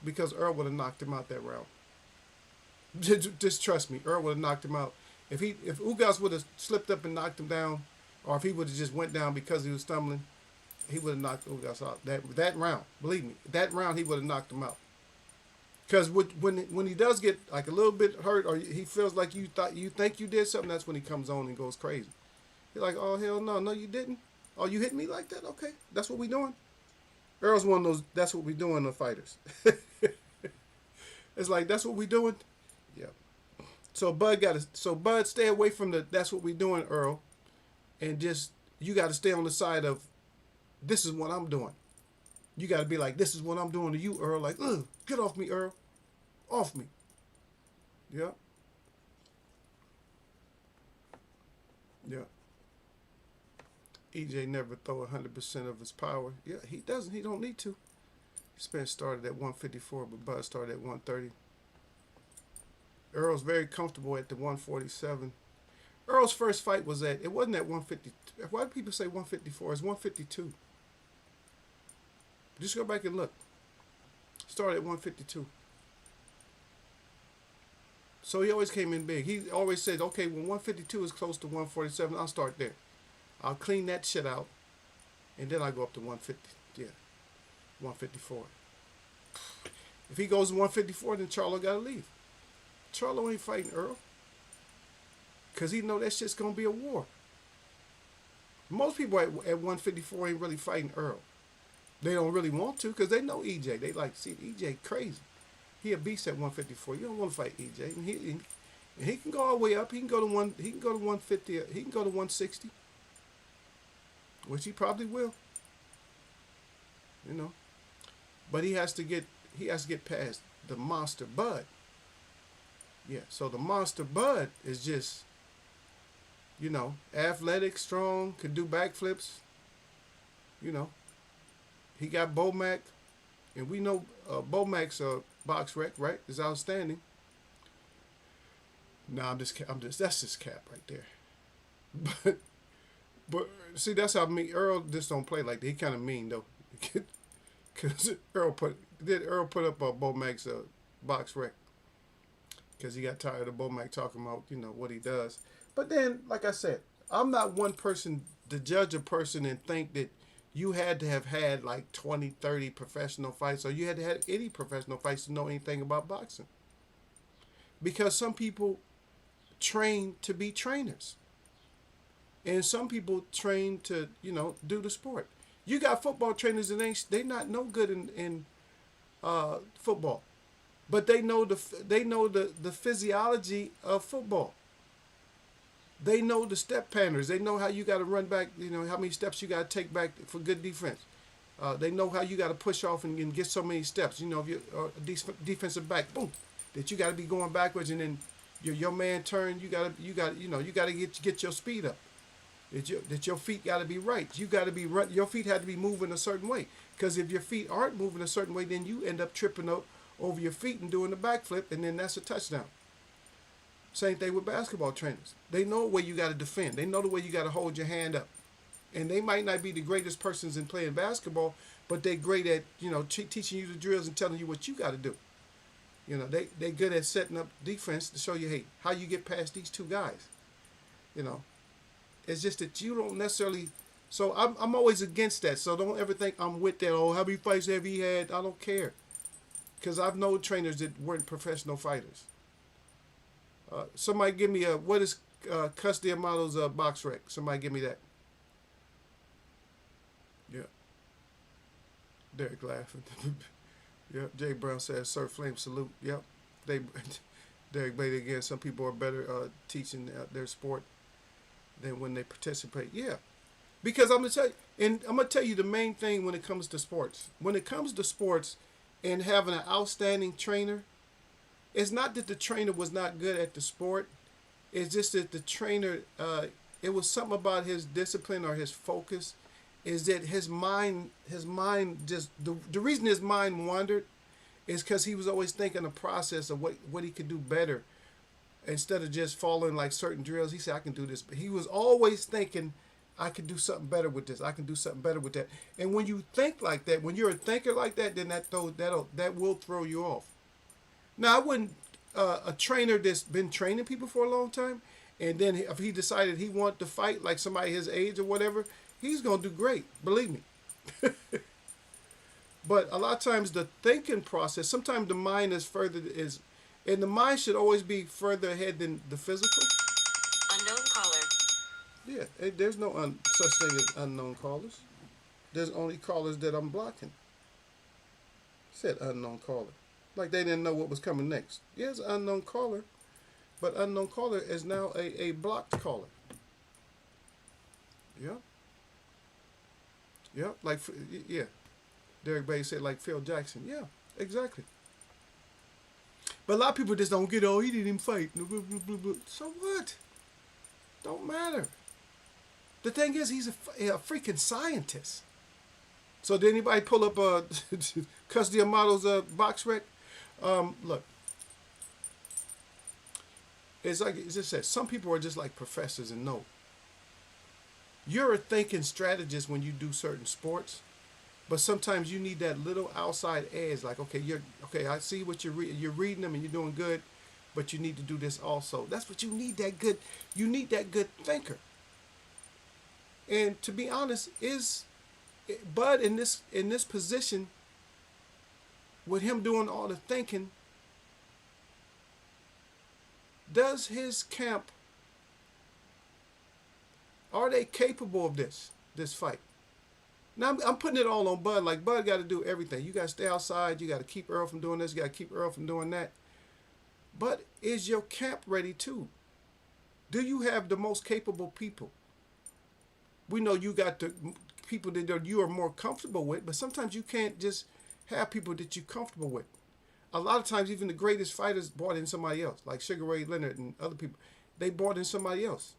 because Errol would have knocked him out that round. Just trust me, Errol would have knocked him out. If Ugas would have slipped up and knocked him down, or if he would have just went down because he was stumbling, he would have knocked Ugas out that round. Believe me, that round he would have knocked him out. Because when he does get like a little bit hurt, or he feels like you think you did something, that's when he comes on and goes crazy. He's like, oh hell no, you didn't. Oh, you hit me like that? Okay, that's what we doing. Errol's one of those. That's what we doing, the fighters. It's like that's what we doing. Yeah. So Bud stay away from the that's what we doing, Earl, and just you got to stay on the side of this is what I'm doing. You got to be like, this is what I'm doing to you, Earl. Like, ugh, get off me, Earl. Off me. Yeah. Yeah. EJ never throw 100% of his power. Yeah, he doesn't. He don't need to. Spence started at 154, but Bud started at 130. Earl's very comfortable at the 147. Earl's first fight was it wasn't at 150. Why do people say 154? It's 152. Just go back and look. Started at 152. So he always came in big. He always said, okay, when 152 is close to 147, I'll start there. I'll clean that shit out, and then I go up to 150. Yeah, 154. If he goes to 154, then Charlo got to leave. Charlo ain't fighting Earl, because he know that shit's going to be a war. Most people at 154 ain't really fighting Earl. They don't really want to because they know EJ. They like, see, EJ crazy. He a beast at 154. You don't want to fight EJ. And he can go all the way up. He can go to 150. He can go to 160. Which he probably will. You know. But he has to get past the monster Bud. Yeah, so the monster Bud is just, you know, athletic, strong, can do backflips. You know. He got Bomac, and we know Bomac's box rec, right? Is outstanding. Nah, that's just cap right there. But see, that's how Earl just don't play like that. He kind of mean though, because Earl put up Bomac's box rec because he got tired of Bomac talking about what he does. But then, like I said, I'm not one person to judge a person and think that you had to have had like 20, 30 professional fights, or you had to have any professional fights to know anything about boxing. Because some people train to be trainers. And some people train to, do the sport. You got football trainers and they not no good in football. But they know the physiology of football. They know the step patterns. They know how you got to run back, how many steps you got to take back for good defense. They know how you got to push off and get so many steps. If you're a defensive back, boom, that you got to be going backwards, and then your man turn. You got to get your speed up. That your feet got to be right. You got to be run. Your feet had to be moving a certain way. Because if your feet aren't moving a certain way, then you end up tripping over your feet and doing the backflip, and then that's a touchdown. Same thing with basketball trainers. They know where you got to defend. They know the way you got to hold your hand up. And they might not be the greatest persons in playing basketball, but they're great at, teaching you the drills and telling you what you got to do. They good at setting up defense to show you, hey, how you get past these two guys. It's just that you don't necessarily. So I'm always against that. So don't ever think I'm with that. Oh, how many fights have he had? I don't care. Because I've known trainers that weren't professional fighters. Somebody give me what is Cus D'Amato's box rec? Somebody give me that. Yeah. Derek laughing. Yep. Jay Brown says, Sir Flame salute. Yep. Derek Bailey again. Some people are better teaching their sport than when they participate. Yeah. Because I'm gonna tell you the main thing when it comes to sports. When it comes to sports and having an outstanding trainer, it's not that the trainer was not good at the sport. It's just that the trainer, it was something about his discipline or his focus, is that his mind just, the reason his mind wandered is because he was always thinking the process of what he could do better instead of just following like certain drills. He said, I can do this. But he was always thinking, I can do something better with this. I can do something better with that. And when you think like that, when you're a thinker like that, then that will throw you off. Now, I wouldn't, a trainer that's been training people for a long time And then if he decided he wanted to fight like somebody his age or whatever, he's gonna do great. Believe me. But a lot of times the thinking process, sometimes the mind is further is, and the mind should always be further ahead than the physical. Unknown caller. Yeah, there's no such thing as unknown callers. There's only callers that I'm blocking. Said unknown caller, like they didn't know what was coming next. Yes, unknown caller, but unknown caller is now a blocked caller. Yeah, yeah, like yeah. Derek Bay said like Phil Jackson. Yeah, exactly. But a lot of people just don't get, oh, he didn't even fight. So what? Don't matter. The thing is, he's a freaking scientist. So did anybody pull up Custody Amado's box rec? Look, it's like it just said, some people are just like professors and know. You're a thinking strategist when you do certain sports, but sometimes you need that little outside edge. Like, okay, I see what you're reading them and you're doing good, but you need to do this also. That's what you need. You need that good thinker. And to be honest, Bud in this position with him doing all the thinking, does his camp, are they capable of this fight? Now I'm putting it all on Bud. Like, Bud got to do everything. You got to stay outside. You got to keep Errol from doing this. You got to keep Errol from doing that. But is your camp ready too? Do you have the most capable people? We know you got the people that you are more comfortable with, but sometimes you can't just have people that you're comfortable with. A lot of times, even the greatest fighters brought in somebody else, like Sugar Ray Leonard and other people. They brought in somebody else.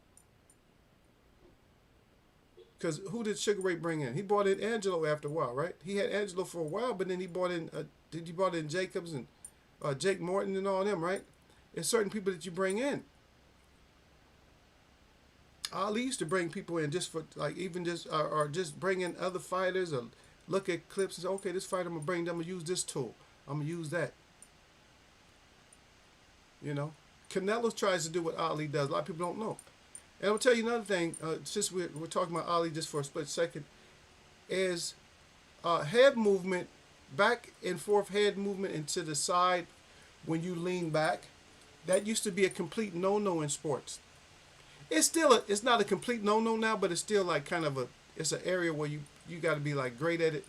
Because who did Sugar Ray bring in? He brought in Angelo after a while, right? He had Angelo for a while, but then he brought in Jacobs and Jake Morton and all them, right? There's certain people that you bring in. Ali used to bring people in just for like even just or just bring in other fighters or look at clips and say, okay, this fighter I'm gonna bring them. I'm gonna use this tool. I'm gonna use that. You know, Canelo tries to do what Ali does. A lot of people don't know. And I'll tell you another thing. Since we're talking about Ali just for a split second, is head movement, back and forth head movement into the side when you lean back. That used to be a complete no-no in sports. It's not a complete no-no now, but it's still like kind of it's an area where you got to be like great at it.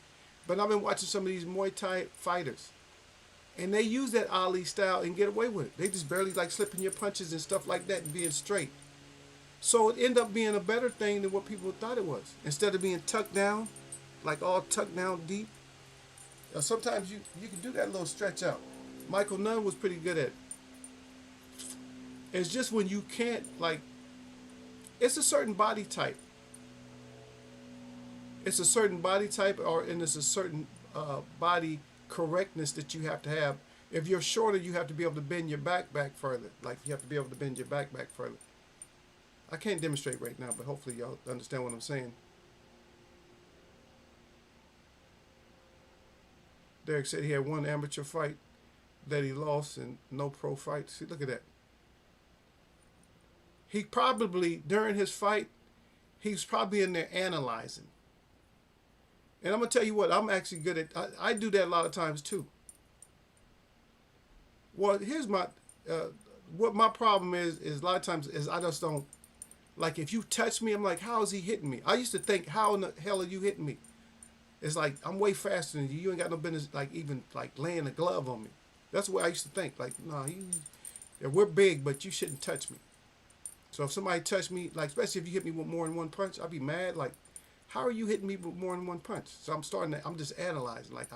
But I've been watching some of these Muay Thai fighters, and they use that Ali style and get away with it. They just barely like slipping your punches and stuff like that and being straight. So it ended up being a better thing than what people thought it was. Instead of being tucked down, like all tucked down deep. Sometimes you can do that little stretch out. Michael Nunn was pretty good at it. It's just when you can't, like, it's a certain body type. It's a certain body type, and it's a certain body correctness that you have to have. If you're shorter, you have to be able to bend your back further. Like, you have to be able to bend your back further. I can't demonstrate right now, but hopefully y'all understand what I'm saying. Derek said he had one amateur fight that he lost and no pro fight. See, look at that. He probably, during his fight, he's probably in there analyzing. And I'm going to tell you what, I'm actually good at, I do that a lot of times too. Well, here's what my problem is a lot of times is I just don't, like if you touch me, I'm like, how is he hitting me? I used to think, how in the hell are you hitting me? It's like, I'm way faster than you. You ain't got no business, like, even, like, laying a glove on me. That's what I used to think. Like, nah, we're big, but you shouldn't touch me. So if somebody touched me, like, especially if you hit me with more than one punch, I'd be mad. Like, how are you hitting me with more than one punch? So I'm just analyzing. Like,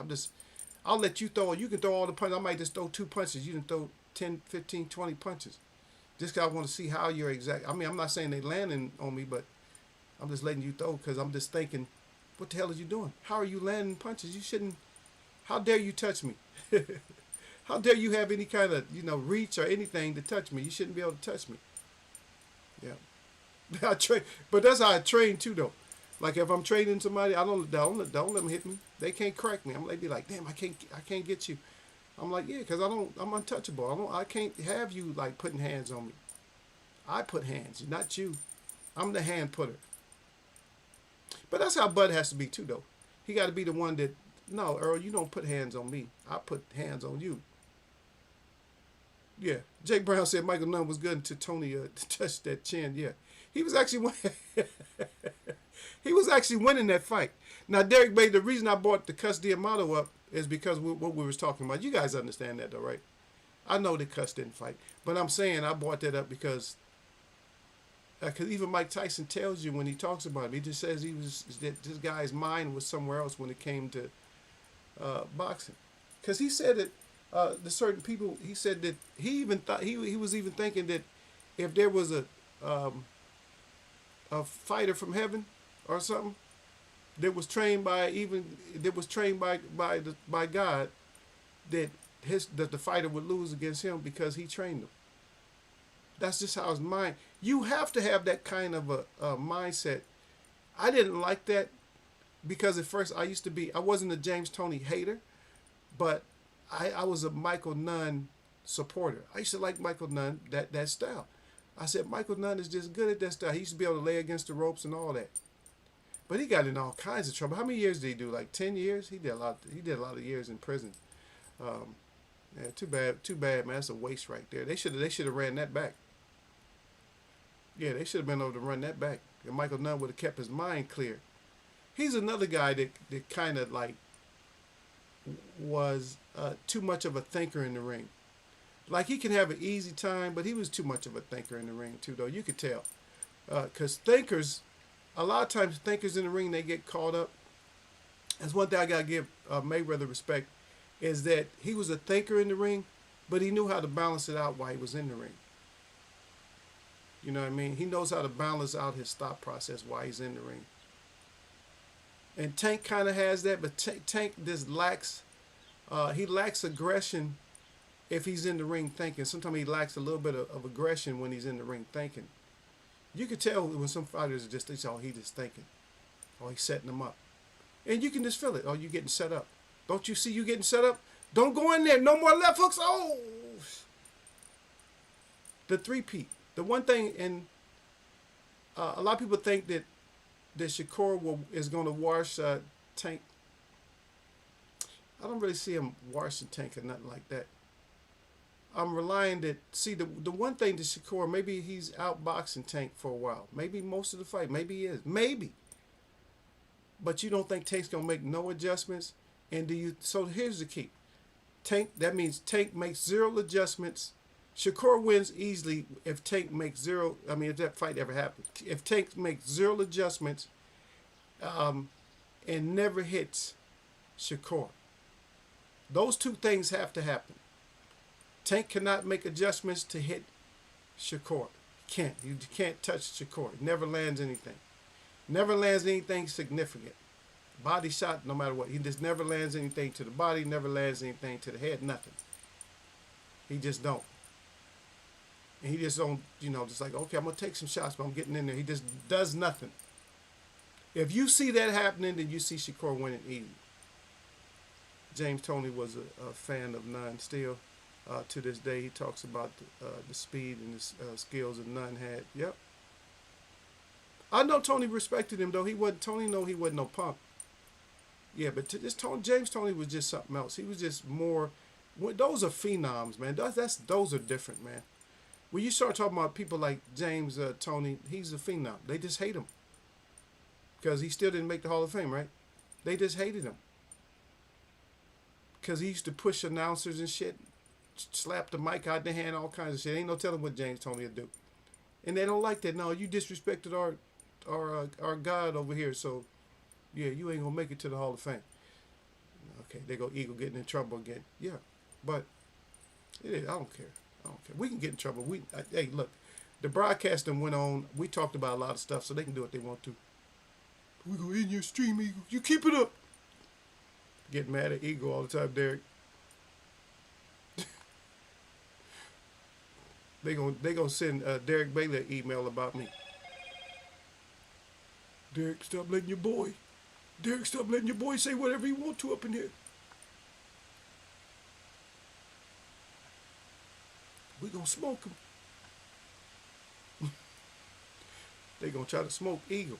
I'll let you throw, you can throw all the punches. I might just throw 2 punches. You can throw 10, 15, 20 punches. Just because I want to see how you're exact. I mean, I'm not saying they landing on me, but I'm just letting you throw because I'm just thinking, what the hell are you doing? How are you landing punches? You shouldn't, how dare you touch me? How dare you have any kind of, reach or anything to touch me? You shouldn't be able to touch me. Yeah. I train, but that's how I train too, though. Like if I'm training somebody, don't let them hit me. They can't crack me. They be like, damn, I can't get you. I'm like, yeah, because I'm untouchable. I can't have you like putting hands on me. I put hands, not you. I'm the hand putter. But that's how Bud has to be too, though. He got to be the one that, no, Earl, you don't put hands on me. I put hands on you. Yeah. Jake Brown said Michael Nunn was good until Tony touched that chin. Yeah. He was actually he was actually winning that fight. Now, Derek Bay, the reason I brought the Cuss Diamato up is because what we was talking about. You guys understand that, though, right? I know the Cuss didn't fight, but I'm saying I brought that up because even Mike Tyson tells you when he talks about him, he just says that this guy's mind was somewhere else when it came to boxing, because he said that the certain people, he said that he even thought he was even thinking that if there was a fighter from heaven or something that was trained by God, that the fighter would lose against him because he trained him. That's just how his mind. You have to have that kind of a mindset. I didn't like that because at first I wasn't a James Toney hater, but I was a Michael Nunn supporter. I used to like Michael Nunn, that style. I said Michael Nunn is just good at that style. He used to be able to lay against the ropes and all that. But he got in all kinds of trouble. How many years did he do? Like 10 years? He did a lot. He did a lot of years in prison. Yeah, too bad, man. That's a waste right there. They should have ran that back. Yeah, they should have been able to run that back. And Michael Nunn would have kept his mind clear. He's another guy that kind of like was too much of a thinker in the ring. Like he can have an easy time, but he was too much of a thinker in the ring too, though. You could tell. Because a lot of times thinkers in the ring, they get caught up. That's one thing I got to give Mayweather respect, is that he was a thinker in the ring, but he knew how to balance it out while he was in the ring. You know what I mean? He knows how to balance out his thought process while he's in the ring. And Tank kind of has that, but Tank just lacks, he lacks aggression if he's in the ring thinking. Sometimes he lacks a little bit of aggression when he's in the ring thinking. You can tell when some fighters are just, he's just thinking. Or he's setting them up. And you can just feel it. Oh, you getting set up. Don't you see you getting set up? Don't go in there. No more left hooks. Oh! The three-peat. The one thing, and a lot of people think that Shakur is going to wash Tank. I don't really see him washing Tank or nothing like that. I'm relying that, see, the one thing to Shakur, maybe he's outboxing Tank for a while. Maybe most of the fight. Maybe he is. Maybe. But you don't think Tank's going to make no adjustments? And so here's the key. That means Tank makes zero adjustments. Shakur wins easily if Tank makes zero, if that fight ever happens. If Tank makes zero adjustments and never hits Shakur. Those two things have to happen. Tank cannot make adjustments to hit Shakur. Can't. You can't touch Shakur. It never lands anything. Never lands anything significant. Body shot, no matter what. He just never lands anything to the body, never lands anything to the head, nothing. He just don't. And he just don't, just like, okay, I'm going to take some shots, but I'm getting in there. He just does nothing. If you see that happening, then you see Shakur winning easy. James Toney was a fan of Nunn still. To this day, he talks about the speed and the skills that Nunn had. Yep. I know Toney respected him, though. He wasn't no punk. Yeah, but James Toney was just something else. He was just more. Those are phenoms, man. Those are different, man. When you start talking about people like James Toney, he's a phenom. They just hate him because he still didn't make the Hall of Fame, right? They just hated him because he used to push announcers and shit, slap the mic out their hand, all kinds of shit. Ain't no telling what James Toney would do, and they don't like that. No, you disrespected our God over here, so yeah, you ain't gonna make it to the Hall of Fame. Okay, they go Eagle getting in trouble again. Yeah, but it is. I don't care. We can get in trouble. Hey, look, the broadcasting went on. We talked about a lot of stuff, so they can do what they want to. We're going to end your stream, Eagle. You keep it up. Get mad at Eagle all the time, Derek. they gonna send Derek Bailey an email about me. Derek, stop letting your boy say whatever he want to up in here. We gonna smoke him. They gonna try to smoke Eagle.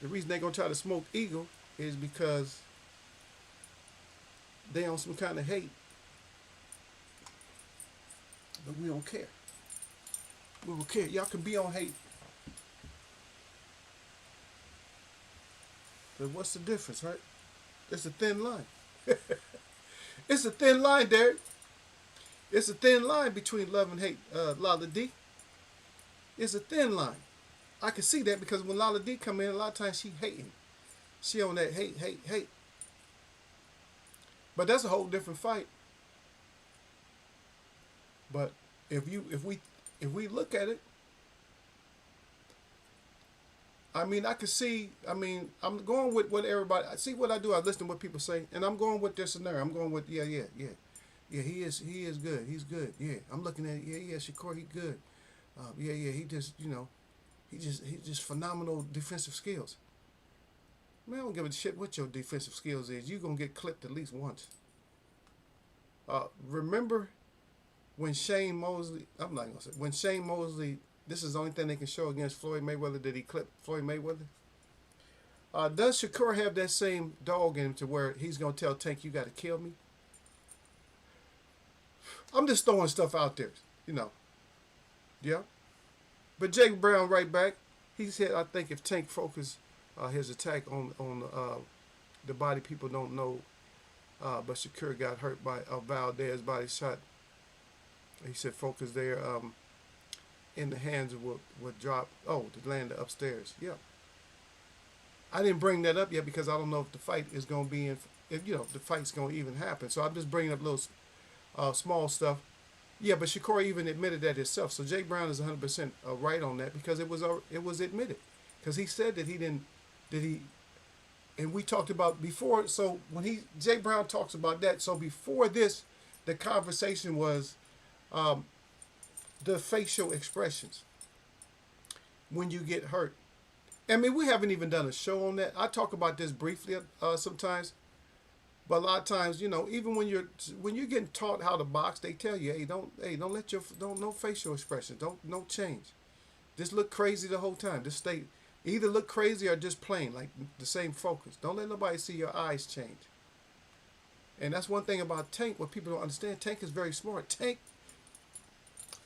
The reason they gonna try to smoke Eagle is because they on some kind of hate, but we don't care. We don't care. Y'all can be on hate, but what's the difference, right? It's a thin line. It's a thin line, Derek. It's a thin line between love and hate, Lala D. It's a thin line. I can see that because when Lala D come in, a lot of times she hating. She on that hate, hate, hate. But that's a whole different fight. But if we look at it, I mean, I can see. I mean, I'm going with what everybody. I see what I do. I listen to what people say, and I'm going with their scenario. I'm going with yeah. He is good. He's good. Yeah, I'm looking at it. Yeah. Shakur, he good. Yeah. He just he's just phenomenal defensive skills. Man, I don't give a shit what your defensive skills is. You're gonna get clipped at least once. Remember when Shane Mosley? I'm not gonna say when Shane Mosley. This is the only thing they can show against Floyd Mayweather that he clipped Floyd Mayweather. Does Shakur have that same dog in him to where he's going to tell Tank, you got to kill me? I'm just throwing stuff out there, you know. Yeah. But Jake Brown right back. He said, I think if Tank focused his attack on the body, people don't know. But Shakur got hurt by a Valdez body shot. He said focus there. In the hands of what dropped. Oh, to land upstairs. Yeah. I didn't bring that up yet because I don't know if the fight is going to be in. If the fight's going to even happen. So I'm just bringing up little small stuff. Yeah, but Shakur even admitted that himself. So Jake Brown is 100% right on that because it was admitted because he said that he didn't. And we talked about before. So when Jake Brown talks about that. So before this, the conversation was. The facial expressions when you get hurt. I mean, we haven't even done a show on that. I talk about this briefly sometimes, but a lot of times, even when you're getting taught how to box, they tell you, hey, don't let no facial expressions, don't change. Just look crazy the whole time. Just stay either look crazy or just plain, like the same focus. Don't let nobody see your eyes change. And that's one thing about Tank. What people don't understand, Tank is very smart. Tank.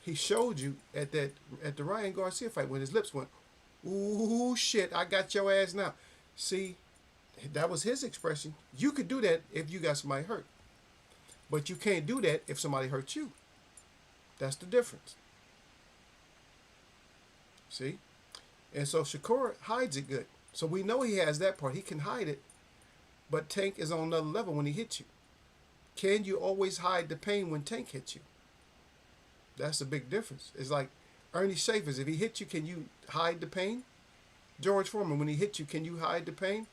He showed you at the Ryan Garcia fight when his lips went, ooh, shit, I got your ass now. See, that was his expression. You could do that if you got somebody hurt. But you can't do that if somebody hurts you. That's the difference. See? And so Shakur hides it good. So we know he has that part. He can hide it. But Tank is on another level when he hits you. Can you always hide the pain when Tank hits you? That's a big difference. It's like Ernie Schaefer's. If he hit you, can you hide the pain? George Foreman, when he hit you, can you hide the pain?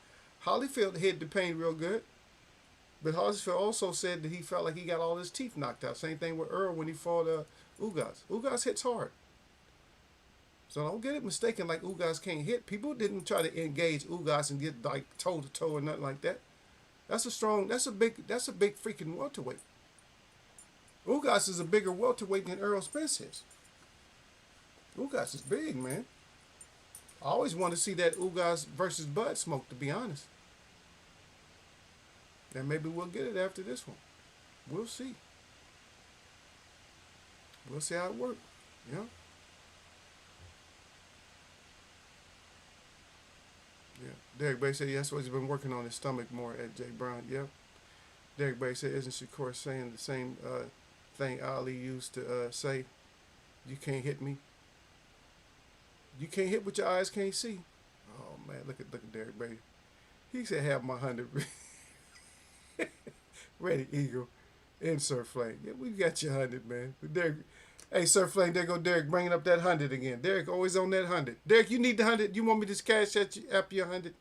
Holyfield hid the pain real good. But Holyfield also said that he felt like he got all his teeth knocked out. Same thing with Errol when he fought Ugas. Ugas hits hard. So don't get it mistaken like Ugas can't hit. People didn't try to engage Ugas and get like toe to toe or nothing like that. That's a big freaking welterweight. Ugas is a bigger welterweight than Errol Spence is. Ugas is big, man. I always want to see that Ugas versus Bud smoke, to be honest. And maybe we'll get it after this one. We'll see. We'll see how it works. Yeah. Yeah. Derek Bay said that's what he's been working on his stomach more at Jay Brown. Yeah. Derek Bay said, isn't Shakur saying the same thing Ali used to say? You can't hit me. You can't hit what your eyes can't see. Oh man, look at Derek Bay. He said, "Have my 100 ready, Eagle, and Sir Flame." Yeah, we got your 100, man. Derek, hey, Sir Flame, there go Derek bringing up that 100 again. Derek always on that 100. Derek, you need the 100. You want me to cash at you after your 100?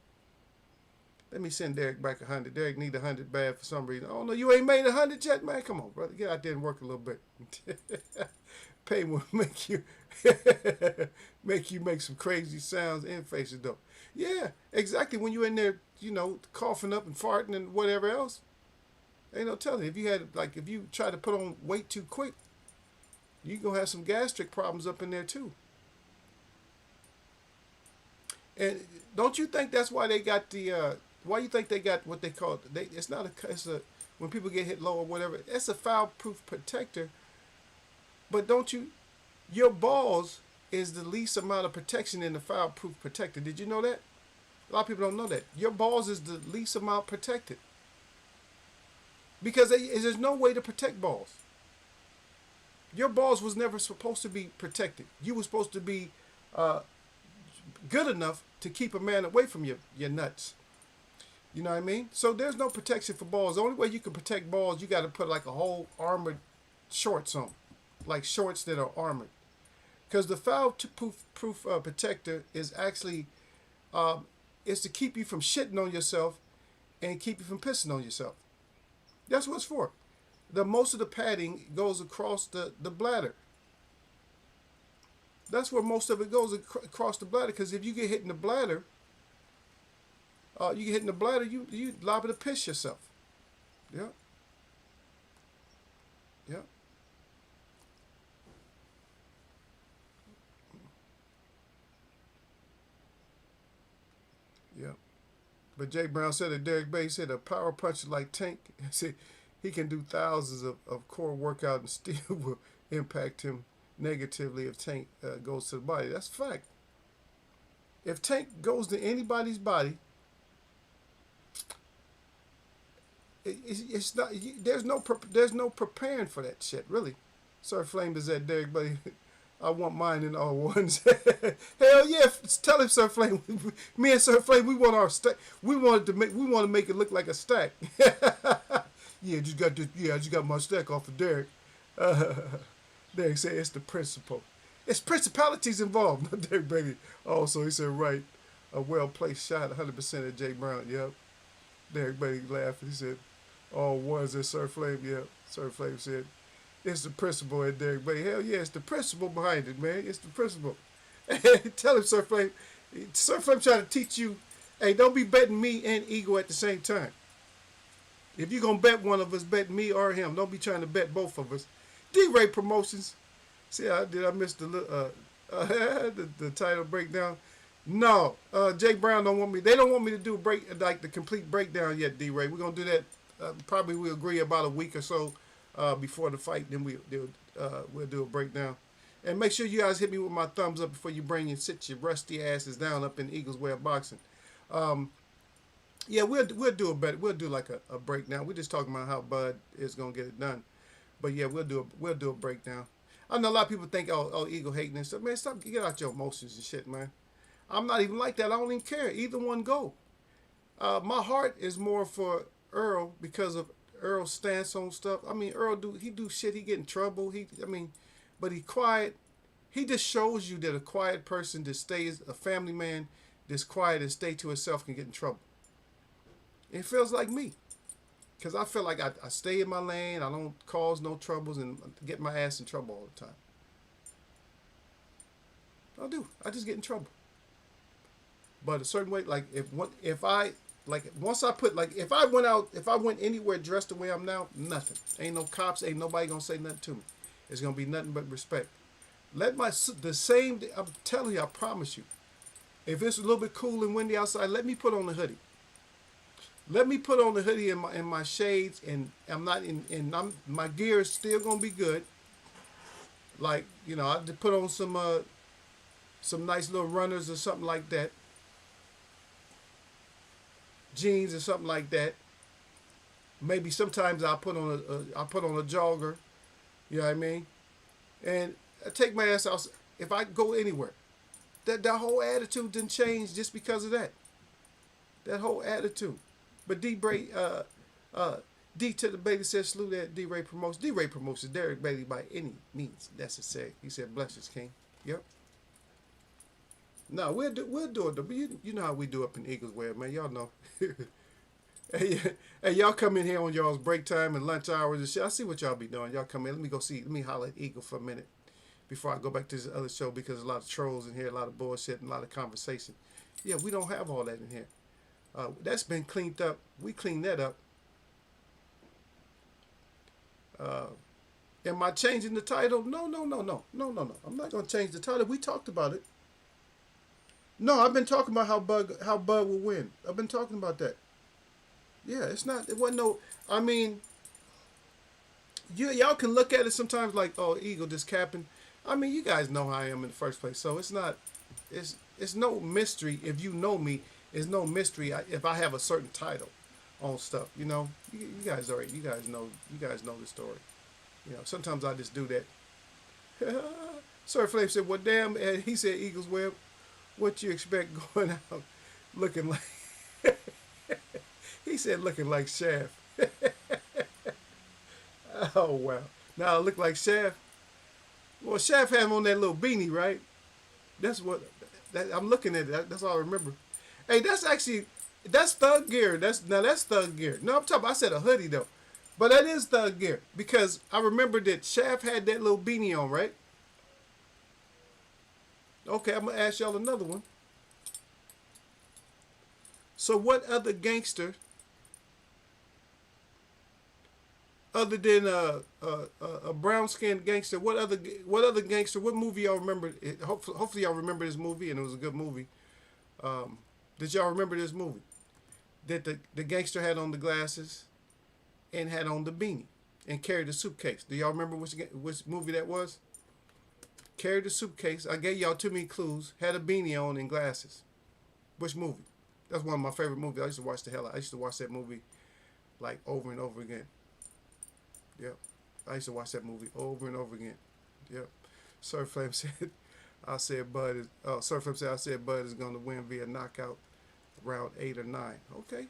Let me send Derek back 100. Derek need 100 bad for some reason. Oh no, you ain't made 100 yet, man. Come on, brother, get out there and work a little bit. Pay will make you make some crazy sounds and faces though. Yeah, exactly. When you're in there, coughing up and farting and whatever else, ain't no telling. If you try to put on weight too quick, you gonna have some gastric problems up in there too. And don't you think that's why they got the? Why you think they got what they call it? It's not a. It's a when people get hit low or whatever. It's a foul-proof protector. But don't you? Your balls is the least amount of protection in the foul-proof protector. Did you know that? A lot of people don't know that. Your balls is the least amount protected because there's no way to protect balls. Your balls was never supposed to be protected. You were supposed to be good enough to keep a man away from your nuts. You know what I mean? So there's no protection for balls. The only way you can protect balls, you got to put like a whole armored shorts on, like shorts that are armored. Because the foul-proof protector is actually is to keep you from shitting on yourself and keep you from pissing on yourself. That's what it's for. The most of the padding goes across the bladder. That's where most of it goes across the bladder. Because if you get hit in the bladder, you liable to piss yourself. Yeah. Yeah. Yeah. But Jay Brown said that Derek Bay said a power puncher like Tank, said he can do thousands of core workout and still will impact him negatively if Tank goes to the body. That's a fact. If Tank goes to anybody's body, it's not. There's no preparing for that shit, really. Sir Flame is that Derek Bay. I want mine in all ones. Hell yeah! Tell him, Sir Flame. Me and Sir Flame, we want our stack. We want to make it look like a stack. Yeah, just got this. Yeah, I just got my stack off of Derek. Derek said it's the principle. It's principalities involved. Not Derek Brady. Oh, so he said right. A well placed shot, 100% at Jay Brown. Yep. Derek Brady laughed. He said, all ones at Sir Flame. Yep. Sir Flame said, it's the principle at Derek Bay. Hell yeah, it's the principle behind it, man. It's the principle. Tell him, Sir Flame. Sir Flame trying to teach you, hey, don't be betting me and Eagle at the same time. If you're going to bet one of us, bet me or him. Don't be trying to bet both of us. D-Ray Promotions. See, did I miss the title breakdown? No. Jay Brown don't want me. They don't want me to do the complete breakdown yet, D-Ray. We're going to do that. Probably we'll agree about a week or so. Before the fight, then we'll do a breakdown. And make sure you guys hit me with my thumbs up before you sit your rusty asses down up in Eagles Way of Boxing. Yeah, we'll do a better. We'll do like a breakdown. We're just talking about how Bud is gonna get it done. But yeah, we'll do a breakdown. I know a lot of people think, oh, Eagle hating and stuff. Man, stop, get out your emotions and shit, man. I'm not even like that. I don't even care. Either one go. My heart is more for Errol because of Errol's stance on stuff. I mean, Errol do shit. He get in trouble. But he quiet. He just shows you that a quiet person that stays a family man, that's quiet and stay to himself can get in trouble. It feels like me, because I feel like I stay in my lane. I don't cause no troubles and get my ass in trouble all the time. I do. I just get in trouble. But a certain way, like if I went anywhere dressed the way I'm now, nothing. Ain't no cops, ain't nobody gonna say nothing to me. It's gonna be nothing but respect. I'm telling you, I promise you. If it's a little bit cool and windy outside, let me put on the hoodie. Let me put on the hoodie in my shades, and my gear is still gonna be good. Like, I just put on some nice little runners or something like that. Jeans or something like that. Maybe sometimes I'll put on a jogger. You know what I mean? And I take my ass out if I go anywhere. That whole attitude didn't change just because of that. That whole attitude. But D to the Bailey says salute at D-Ray Promotions. D-Ray Promotions, Derek Bailey by any means necessary. He said blessings, King. Yep. No, we'll do it. But you know how we do up in Eagles Way, man. Y'all know. Hey, y'all come in here on y'all's break time and lunch hours and shit. I see what y'all be doing. Y'all come in. Let me holler at Eagle for a minute before I go back to this other show, because there's a lot of trolls in here, a lot of bullshit, and a lot of conversation. Yeah, we don't have all that in here. That's been cleaned up. We cleaned that up. Am I changing the title? No. I'm not going to change the title. We talked about it. No, I've been talking about how Bud will win. I've been talking about that. Yeah, it's not. It wasn't no. I mean, y'all can look at it sometimes like, oh, Eagle just capping. I mean, you guys know how I am in the first place, so it's not. It's no mystery if you know me. It's no mystery if I have a certain title on stuff. You guys are. You guys know. You guys know the story. Sometimes I just do that. Sir Flame said, "Well, damn," and he said, "Eagles web. What you expect going out looking like?" He said, "Looking like Shaft." Oh wow! Now I look like Shaft. Well, Shaft had him on that little beanie, right? That's what I'm looking at. That's all I remember. Hey, that's Thug gear. That's Thug gear. No, I'm talking. I said a hoodie though, but that is Thug gear because I remember that Shaft had that little beanie on, right? Okay, I'm gonna ask y'all another one. So, what other gangster, other than a brown skinned gangster, what other gangster? What movie y'all remember? Hopefully, y'all remember this movie, and it was a good movie. Um, did y'all remember this movie? That the gangster had on the glasses and had on the beanie and carried a suitcase. Do y'all remember which movie that was? Carried a suitcase. I gave y'all too many clues. Had a beanie on and glasses. Which movie? That's one of my favorite movies. I used to watch the hell out. I used to watch that movie like over and over again. Yep. I used to watch that movie over and over again. Yep. Sir Flame said, Sir Flame said, I said Bud is going to win via knockout round 8 or 9. Okay.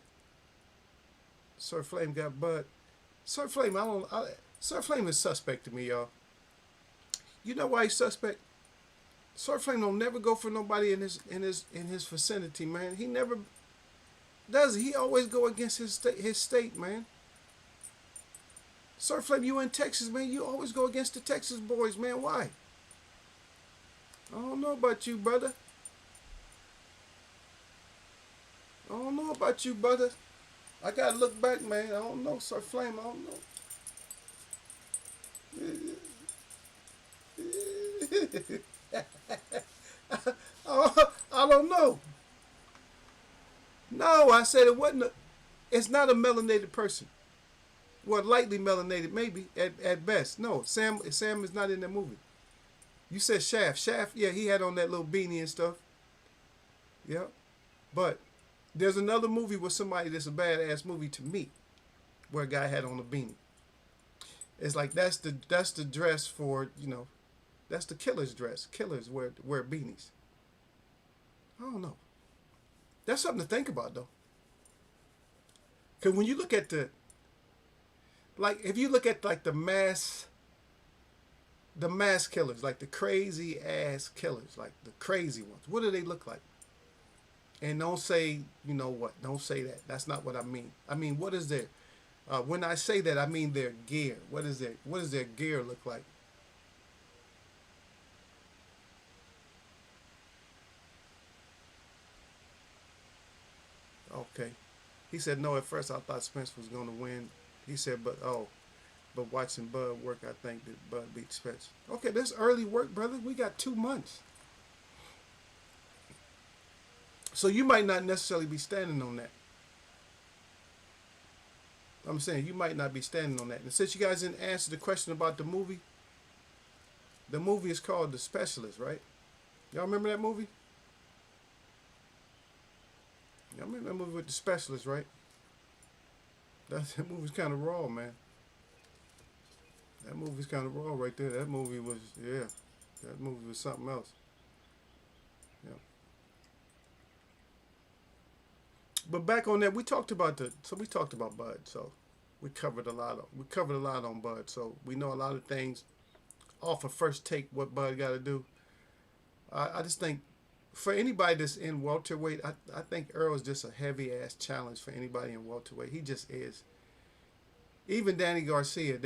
Sir Flame got Bud. Sir Flame, Sir Flame is suspect to me, y'all. You know why he's suspect? Sir Flame don't never go for nobody in his vicinity, man. He never does. He always go against his state, man. Sir Flame, you in Texas, man. You always go against the Texas boys, man. Why? I don't know about you, brother. I don't know about you, brother. I gotta look back, man. I don't know, Sir Flame. I don't know. I don't know. No, I said it wasn't. It's not a melanated person. Well, lightly melanated, maybe at best. No, Sam is not in that movie. You said Shaft. Shaft, yeah, he had on that little beanie and stuff. Yeah, but there's another movie with somebody that's a badass movie to me, where a guy had on a beanie. It's like that's the dress for that's the killer's dress. Killers wear beanies. I don't know. That's something to think about though. Cause when you look at if you look at like the mass killers, like the crazy ass killers, like the crazy ones, what do they look like? And don't say, you know what? Don't say that. That's not what I mean. I mean, what is their? When I say that, I mean their gear. What does their gear look like? Okay. He said no. At first, I thought Spence was going to win. He said, but watching Bud work, I think that Bud beat Spence. Okay, that's early work, brother. We got 2 months. So you might not necessarily be standing on that. I'm saying you might not be standing on that. And since you guys didn't answer the question about the movie is called The Specialist, right? Y'all remember that movie? Y'all remember that movie with The Specialist, right? That movie's kind of raw, man. That movie's kind of raw right there. That movie was, yeah. That movie was something else. Yeah. But back on that, we talked about Bud. So we covered a lot on Bud. So we know a lot of things off of first take what Bud got to do. I just think for anybody that's in welterweight, I think Errol is just a heavy ass challenge for anybody in welterweight. He just is. Even Danny Garcia,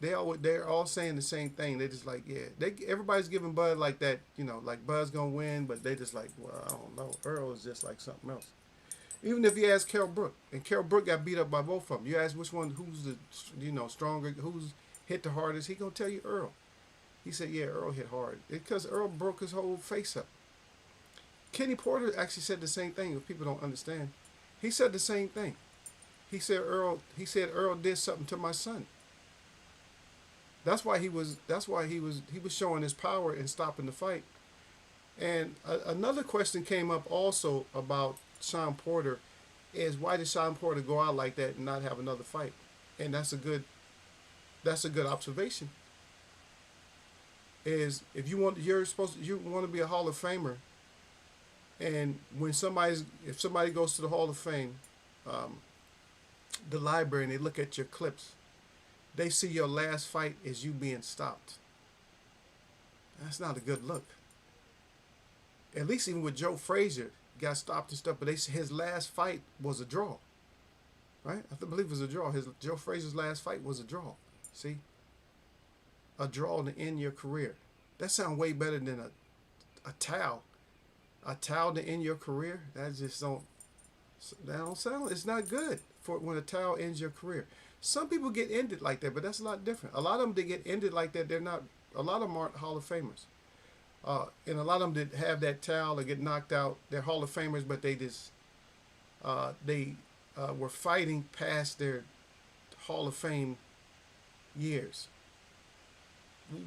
they're all saying the same thing. They just like, yeah, everybody's giving Bud like that, like Bud's gonna win, but they just like, well, I don't know. Errol is just like something else. Even if you ask Carol Brook, and Carol Brook got beat up by both of them, you ask which one, who's the stronger, who's hit the hardest, he gonna tell you Errol. He said, yeah, Errol hit hard because Errol broke his whole face up. Kenny Porter actually said the same thing. If people don't understand, he said the same thing. He said Earl. He said Earl did something to my son. That's why he was. That's why he was. He was showing his power and stopping the fight. And another question came up also about Sean Porter, is why did Sean Porter go out like that and not have another fight? And that's a good. That's a good observation. Is if you want, you're supposed to, you want to be a Hall of Famer, and when if somebody goes to the Hall of Fame, um, the library, and they look at your clips, they see your last fight as you being stopped. That's not a good look. At least even with Joe Frazier, got stopped and stuff, but his last fight was a draw, right? I believe it was a draw. Joe Frazier's last fight was a draw. See, a draw to end your career. That sounds way better than a towel. A towel to end your career. That don't sound. It's not good for when a towel ends your career. Some people get ended like that, but that's a lot different. A lot of them that get ended like that, they're not. A lot of them aren't Hall of Famers. And a lot of them that have that towel or get knocked out, they're Hall of Famers, but they were fighting past their Hall of Fame years,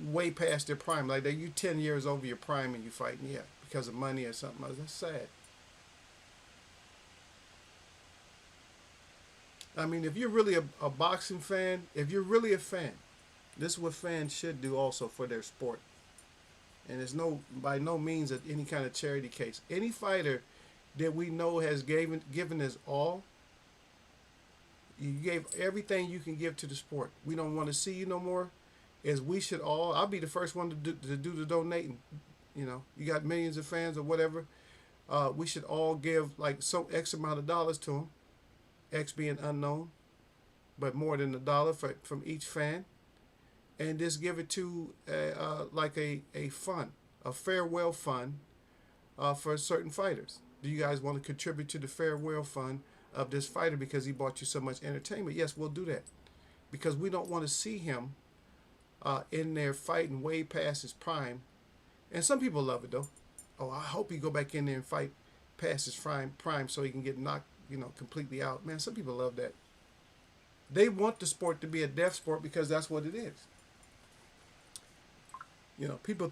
way past their prime. Like you 10 years over your prime and you fighting, yeah, because of money or something else. That's sad. I mean, if you're really a boxing fan, if you're really a fan, this is what fans should do also for their sport. And it's by no means any kind of charity case. Any fighter that we know has given his all, you gave everything you can give to the sport. We don't want to see you no more. As we should all, I'll be the first one to do the donating. You know, you got millions of fans or whatever. We should all give like some X amount of dollars to them. X being unknown, but more than $1 from each fan, and just give it to like a fund, a farewell fund for certain fighters. Do you guys want to contribute to the farewell fund of this fighter because he brought you so much entertainment? Yes, we'll do that, because we don't want to see him in there fighting way past his prime. And some people love it though. Oh, I hope he go back in there and fight past his prime so he can get knocked, completely out. Man, some people love that. They want the sport to be a death sport because that's what it is. People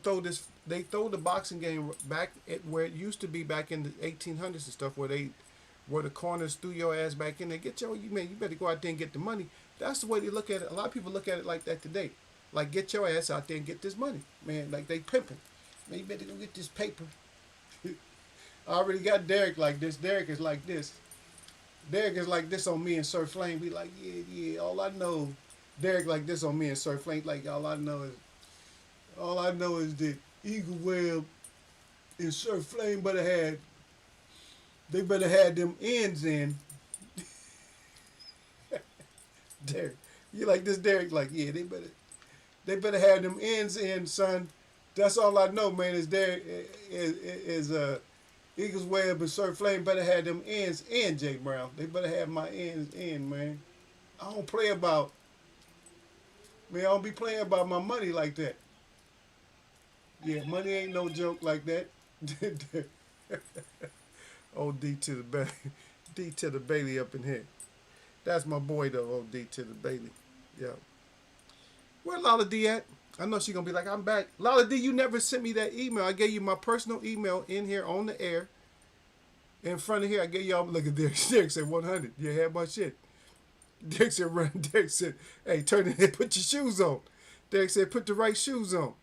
they throw the boxing game back at where it used to be back in the 1800s and stuff, where the corners threw your ass back in there. You better go out there and get the money. That's the way they look at it. A lot of people look at it like that today. Like, get your ass out there and get this money. Man, like they pimping. Man, you better go get this paper. I already got Derek like this. Derek is like this. Derek is like this on me and Sir Flame. We like, yeah, all I know. Derek like this on me and Sir Flame. Like, all I know is that Eagle Web and Sir Flame better had them ends in. Derek, you like this? Derek like, yeah, they better have them ends in, son. That's all I know, man. Is Derek is Eagles Web and Sir Flame better have them ends in, Jake Brown. They better have my ends in, man. I don't be playing about my money like that. Yeah, money ain't no joke like that. Old D to the Bailey. D to the Bailey up in here. That's my boy though, old D to the Bailey. Yeah. Where Lala D at? I know she's going to be like, I'm back. Lala D, you never sent me that email. I gave you my personal email in here on the air. In front of here, I gave y'all, look at Derek. Derek said 100. You had my shit. Derek said, run. Derek said, hey, turn it in, put your shoes on. Derek said, put the right shoes on.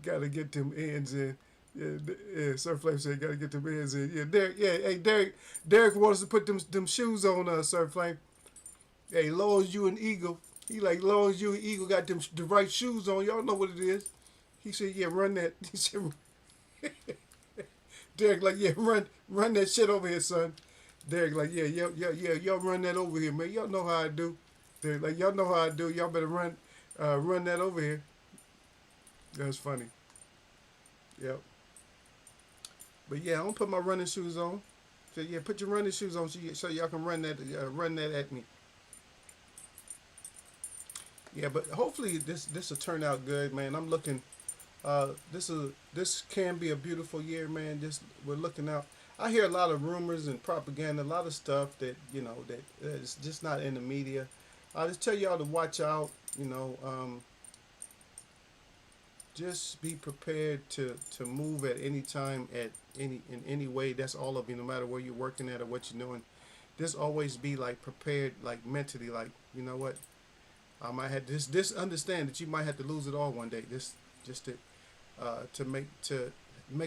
Got to get them ends in. Yeah, Sir Flame said, got to get them ends in. Yeah, Derek, hey, Derek wants to put them shoes on, Sir Flame. Hey, long as you an Eagle. He like, long as you and Eagle got the right shoes on, y'all know what it is. He said, yeah, run that. He said, Derek like, yeah, run that shit over here, son. Derek like, yeah, y'all run that over here, man. Y'all know how I do. Derek like, y'all know how I do. Y'all better run that over here. That's funny. Yep. But yeah, I'm gonna put my running shoes on. So yeah, put your running shoes on so y'all can run that at me. Yeah, but hopefully this will turn out good, man. I'm looking This can be a beautiful year, man. Just we're looking out. I hear a lot of rumors and propaganda, a lot of stuff that that is just not in the media. I just tell y'all to watch out. Just be prepared to move at any time, at any way. That's all of you, no matter where you're working at or what you're doing. Just always be like prepared, like mentally, like you know what, I might have this understand that you might have to lose it all one day. Just to make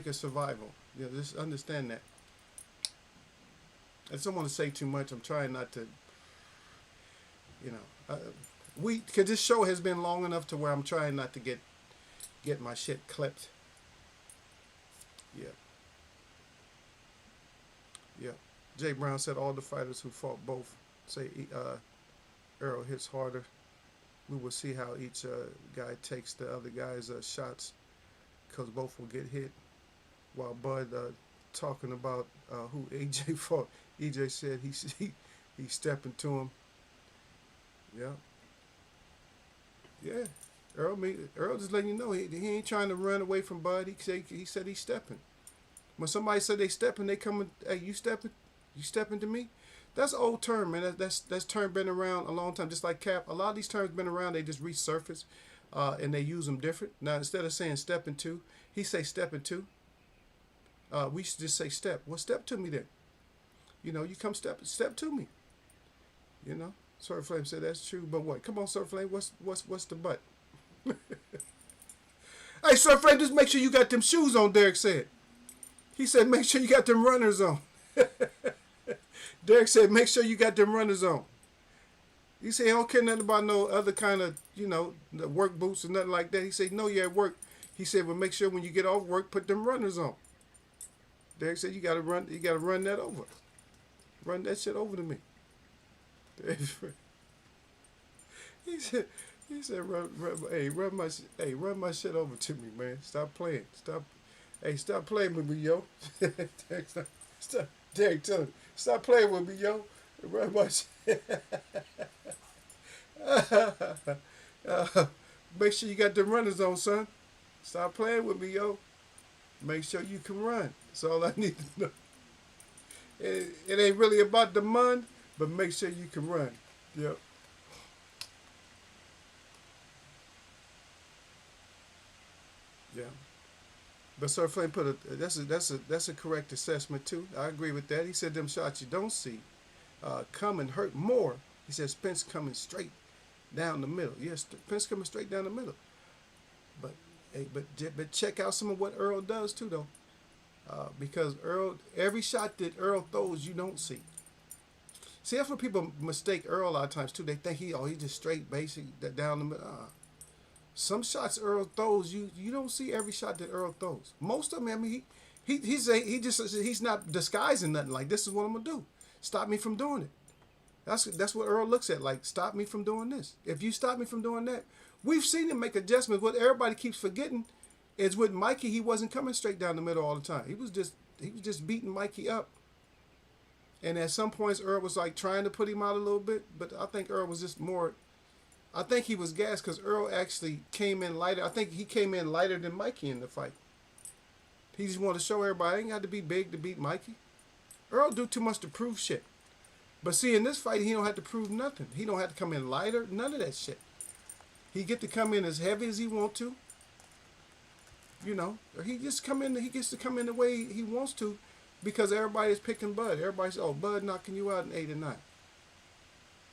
a survival. Just understand that. I just don't want to say too much. I'm trying not to. You know, because this show has been long enough to where I'm trying not to get my shit clipped. Yeah, yeah. Jay Brown said all the fighters who fought both say Errol hits harder. We will see how each guy takes the other guy's shots, because both will get hit. While Bud talking about who AJ fought, EJ said he's stepping to him. Yeah, yeah. Earl just letting you know he ain't trying to run away from Bud. He said he's stepping. When somebody said they stepping, they coming. Hey, you stepping? You stepping to me? That's an old term, man. That's term been around a long time. Just like Cap, a lot of these terms been around. They just resurface, and they use them different. Now instead of saying stepping to, he say stepping to. We should just say step. Well, step to me then. You come step to me. Sir Flame said that's true, but what? Come on, Sir Flame. What's the but? Hey, Sir Flame, just make sure you got them shoes on. Derek said. He said make sure you got them runners on. Derek said make sure you got them runners on. He said he don't care nothing about no other kind of the work boots or nothing like that. He said no, you're at work. He said well make sure when you get off work put them runners on. Derek said you gotta run that over. Run that shit over to me. He said run my shit over to me, man. Stop playing. Stop playing with me, yo. Derek, tell him, stop playing with me, yo. Run my shit. Make sure you got the runners on, son. Stop playing with me, yo. Make sure you can run. That's all I need to know. It ain't really about the mun, but make sure you can run. Yep. Yeah. But Sir Flame put that's a correct assessment too. I agree with that. He said them shots you don't see come and hurt more. He said Spence coming straight down the middle. Yes, Spence coming straight down the middle. But but check out some of what Errol does too though. Because every shot that Errol throws, you don't see. See, that's what people mistake Errol a lot of times too. They think he just straight basic down the middle. Some shots Errol throws, you don't see every shot that Errol throws. Most of them, I mean, he's not disguising nothing. Like this is what I'm gonna do. Stop me from doing it. That's what Errol looks at. Like stop me from doing this. If you stop me from doing that, we've seen him make adjustments. What everybody keeps forgetting is with Mikey, he wasn't coming straight down the middle all the time. He was just beating Mikey up. And at some points, Errol was like trying to put him out a little bit, but I think Errol was just more. I think he was gassed because Errol actually came in lighter. I think he came in lighter than Mikey in the fight. He just wanted to show everybody I ain't got to be big to beat Mikey. Errol do too much to prove shit. But see, in this fight, he don't have to prove nothing. He don't have to come in lighter, none of that shit. He get to come in as heavy as he want to. Or he gets to come in the way he wants to because everybody is picking Bud. Everybody's, Bud knocking you out in 8 and 9.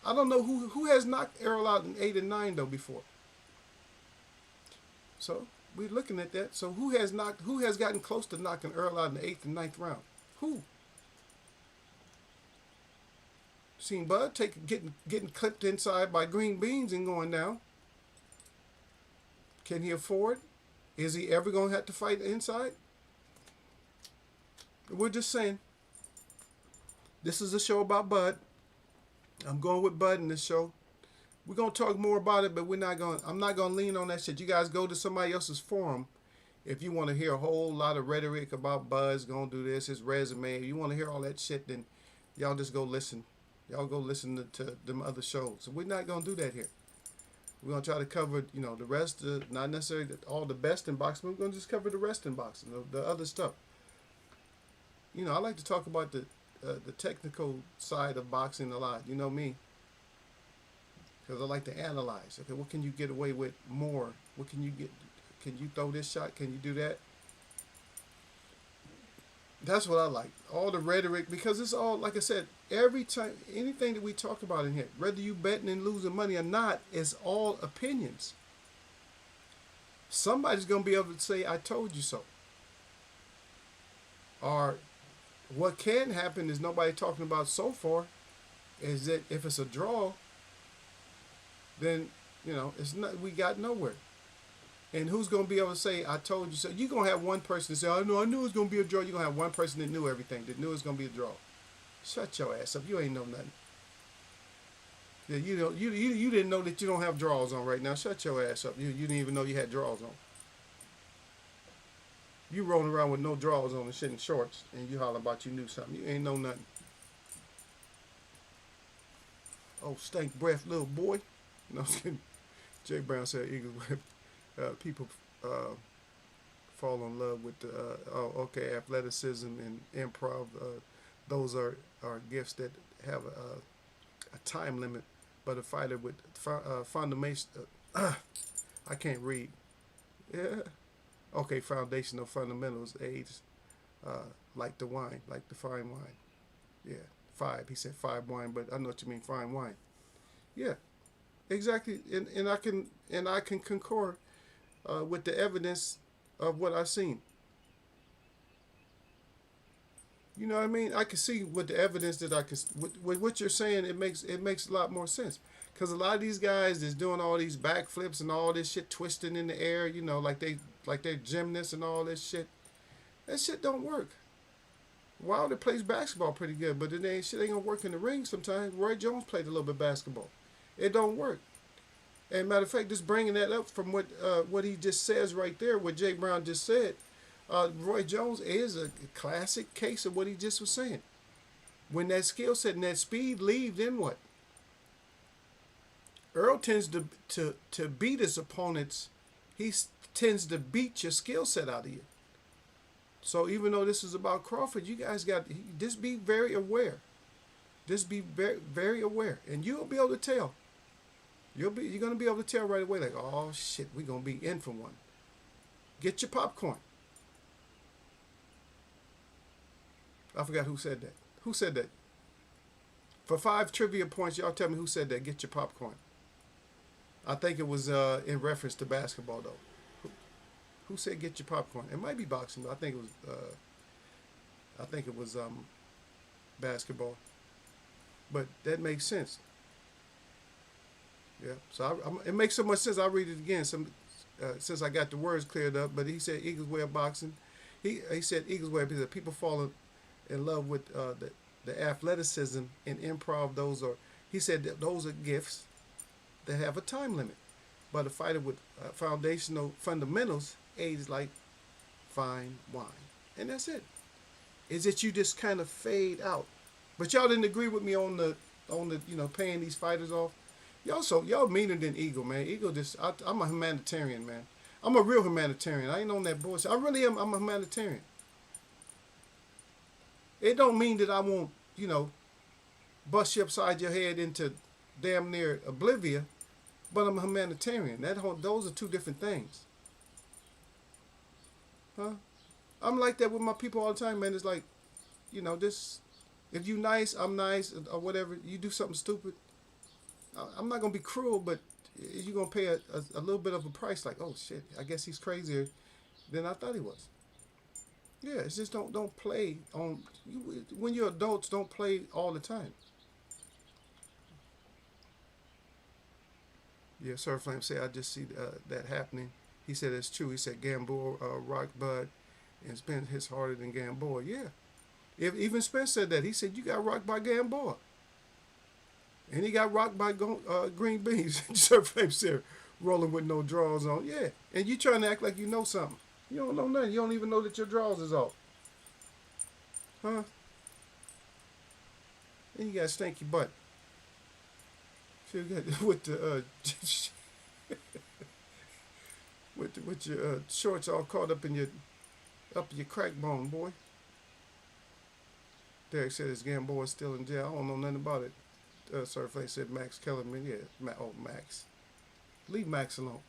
I don't know who has knocked Errol out in 8 and 9 though before. So we're looking at that. So who has gotten close to knocking Errol out in the 8th and 9th round? Who? Seen Bud getting clipped inside by green beans and going down. Can he afford? Is he ever going to have to fight inside? We're just saying. This is a show about Bud. I'm going with Bud in this show. We're going to talk more about it, but I'm not going to lean on that shit. You guys go to somebody else's forum if you want to hear a whole lot of rhetoric about Bud's going to do this, his resume. If you want to hear all that shit, then y'all just go listen. Y'all go listen to them other shows. So we're not going to do that here. We're gonna try to cover, the rest, not necessarily all the best in boxing. But we're gonna just cover the rest in boxing, the other stuff. I like to talk about the technical side of boxing a lot. You know me, because I like to analyze. Okay, what can you get away with more? What can you get? Can you throw this shot? Can you do that? That's what I like. All the rhetoric, because it's all, like I said, every time, anything that we talk about in here, whether you betting and losing money or not, it's all opinions. Somebody's going to be able to say, I told you so. Or what can happen is nobody talking about so far is that if it's a draw, then, it's not, we got nowhere. And who's going to be able to say, I told you so? You're going to have one person that say, I knew it was going to be a draw. You're going to have one person that knew everything, that knew it was going to be a draw. Shut your ass up. You ain't know nothing. Yeah, you didn't know that you don't have draws on right now. Shut your ass up. You didn't even know you had draws on. You rolling around with no draws on and shit in shorts, and you holler about you knew something. You ain't know nothing. Oh, stank breath, little boy. No, I'm kidding. Jay Brown said Eagles people fall in love with athleticism and improv. Those are gifts that have a time limit, but a fighter with fundamental. I can't read. Yeah. Okay, foundational fundamentals aids like the wine, like the fine wine. Yeah, five. He said five wine, but I know what you mean, fine wine. Yeah, exactly. And I can concur with the evidence of what I've seen. You know what I mean? I can see with the evidence that I can. With what you're saying, it makes a lot more sense. Because a lot of these guys is doing all these backflips and all this shit, twisting in the air. Like they're gymnasts and all this shit. That shit don't work. Wilder plays basketball pretty good, but shit ain't gonna work in the ring sometimes. Roy Jones played a little bit of basketball. It don't work. And matter of fact, just bringing that up from what he just says right there, what Jay Brown just said, Roy Jones is a classic case of what he just was saying. When that skill set and that speed leave, then what? Errol tends to beat his opponents. He tends to beat your skill set out of you. So even though this is about Crawford, you guys got just be very aware. Just be very, very aware, and you'll be able to tell. You're gonna be able to tell right away, like, oh shit, we're gonna be in for one. Get your popcorn. I forgot who said that. Who said that? For 5 trivia points, y'all tell me who said that. Get your popcorn. I think it was in reference to basketball, though. Who said get your popcorn? It might be boxing, but I think it was basketball. But that makes sense. Yeah. So it makes so much sense. I'll read it again. Since I got the words cleared up. But he said Eagles way of boxing. He said Eagles way because people fall in love with the athleticism and improv. He said that those are gifts that have a time limit. But a fighter with foundational fundamentals aids like fine wine. And that's it. Is that you just kind of fade out. But y'all didn't agree with me on the paying these fighters off. Y'all meaner than Eagle, man. Eagle I'm a humanitarian, man. I'm a real humanitarian. I ain't on that bullshit. I really am. I'm a humanitarian. It don't mean that I won't, bust you upside your head into damn near oblivion, but I'm a humanitarian. Those are two different things. Huh? I'm like that with my people all the time, man. It's like, this. If you nice, I'm nice, or whatever. You do something stupid, I'm not gonna be cruel, but you're gonna pay a little bit of a price. Like, oh shit, I guess he's crazier than I thought he was. Yeah, it's just don't play on. When you're adults, don't play all the time. Yeah, Sir Flame said I just see that happening. He said it's true. He said Gamboa, Rock Bud, and Spence hits harder than Gamboa. Yeah. Even Spence said that. He said, you got rocked by Gamboa. And he got rocked by green beans. Sir Flame said, rolling with no draws on. Yeah. And you trying to act like you know something. You don't know nothing. You don't even know that your draws is off. Huh? And you got stanky butt. With the with your shorts all caught up in your crack bone, boy. Derek said his Gamboa is still in jail. I don't know nothing about it. Sir Flay said Max Kellerman. Yeah, oh Max. Leave Max alone.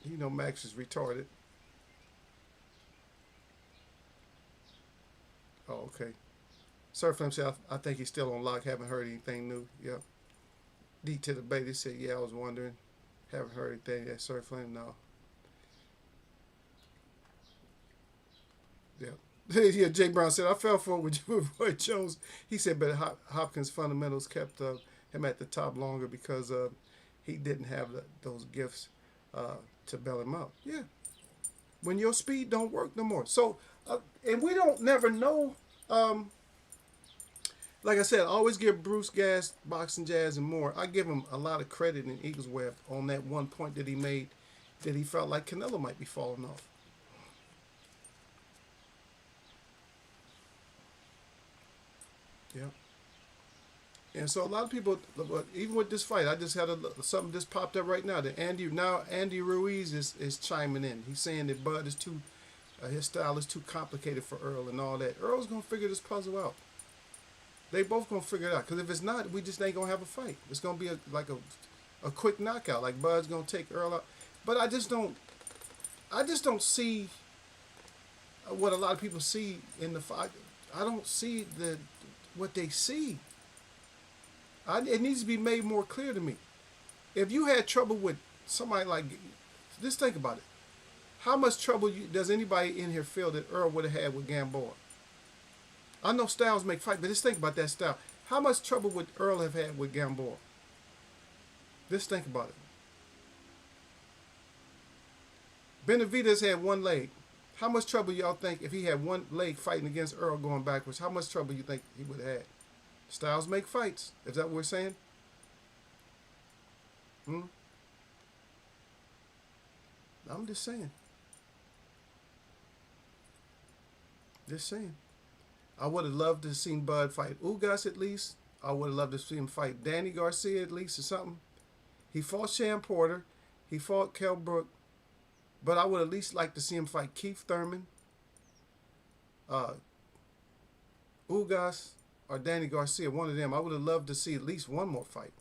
You know Max is retarded. Oh, okay. Sir Flame said, I think he's still on lock. Haven't heard anything new. Yep. D to the baby said, yeah, I was wondering. Haven't heard anything yet. Sir Flame, no. Yep. Yeah, Jay Brown said, I fell for it with Roy Jones. He said, but Hopkins' fundamentals kept him at the top longer because he didn't have those gifts to bail him out. Yeah. When your speed don't work no more. So, and we don't never know. Like I said, I always give Bruce Gas, Boxing Jazz, and more. I give him a lot of credit in Eagles Web on that one point that he made that he felt like Canelo might be falling off. Yeah. And so a lot of people, even with this fight, I just had something just popped up right now that Andy Ruiz is chiming in. He's saying that Bud is too, his style is too complicated for Earl and all that. Earl's gonna figure this puzzle out. They both gonna figure it out. Because if it's not, we just ain't gonna have a fight. It's gonna be a quick knockout. Like Bud's gonna take Earl out. But I just don't see what a lot of people see in the fight. I don't see what they see. It needs to be made more clear to me. If you had trouble with somebody like, just think about it. How much trouble does anybody in here feel that Earl would have had with Gamboa? I know styles make fight, but just think about that style. How much trouble would Earl have had with Gamboa? Just think about it. Benavidez had one leg. How much trouble y'all think if he had one leg fighting against Earl going backwards? How much trouble you think he would have had? Styles make fights. Is that what we're saying? I'm just saying. Just saying. I would have loved to have seen Bud fight Ugas at least. I would have loved to see him fight Danny Garcia at least or something. He fought Sham Porter. He fought Kell Brook. But I would at least like to see him fight Keith Thurman, Ugas, or Danny Garcia. One of them. I would have loved to see at least one more fight.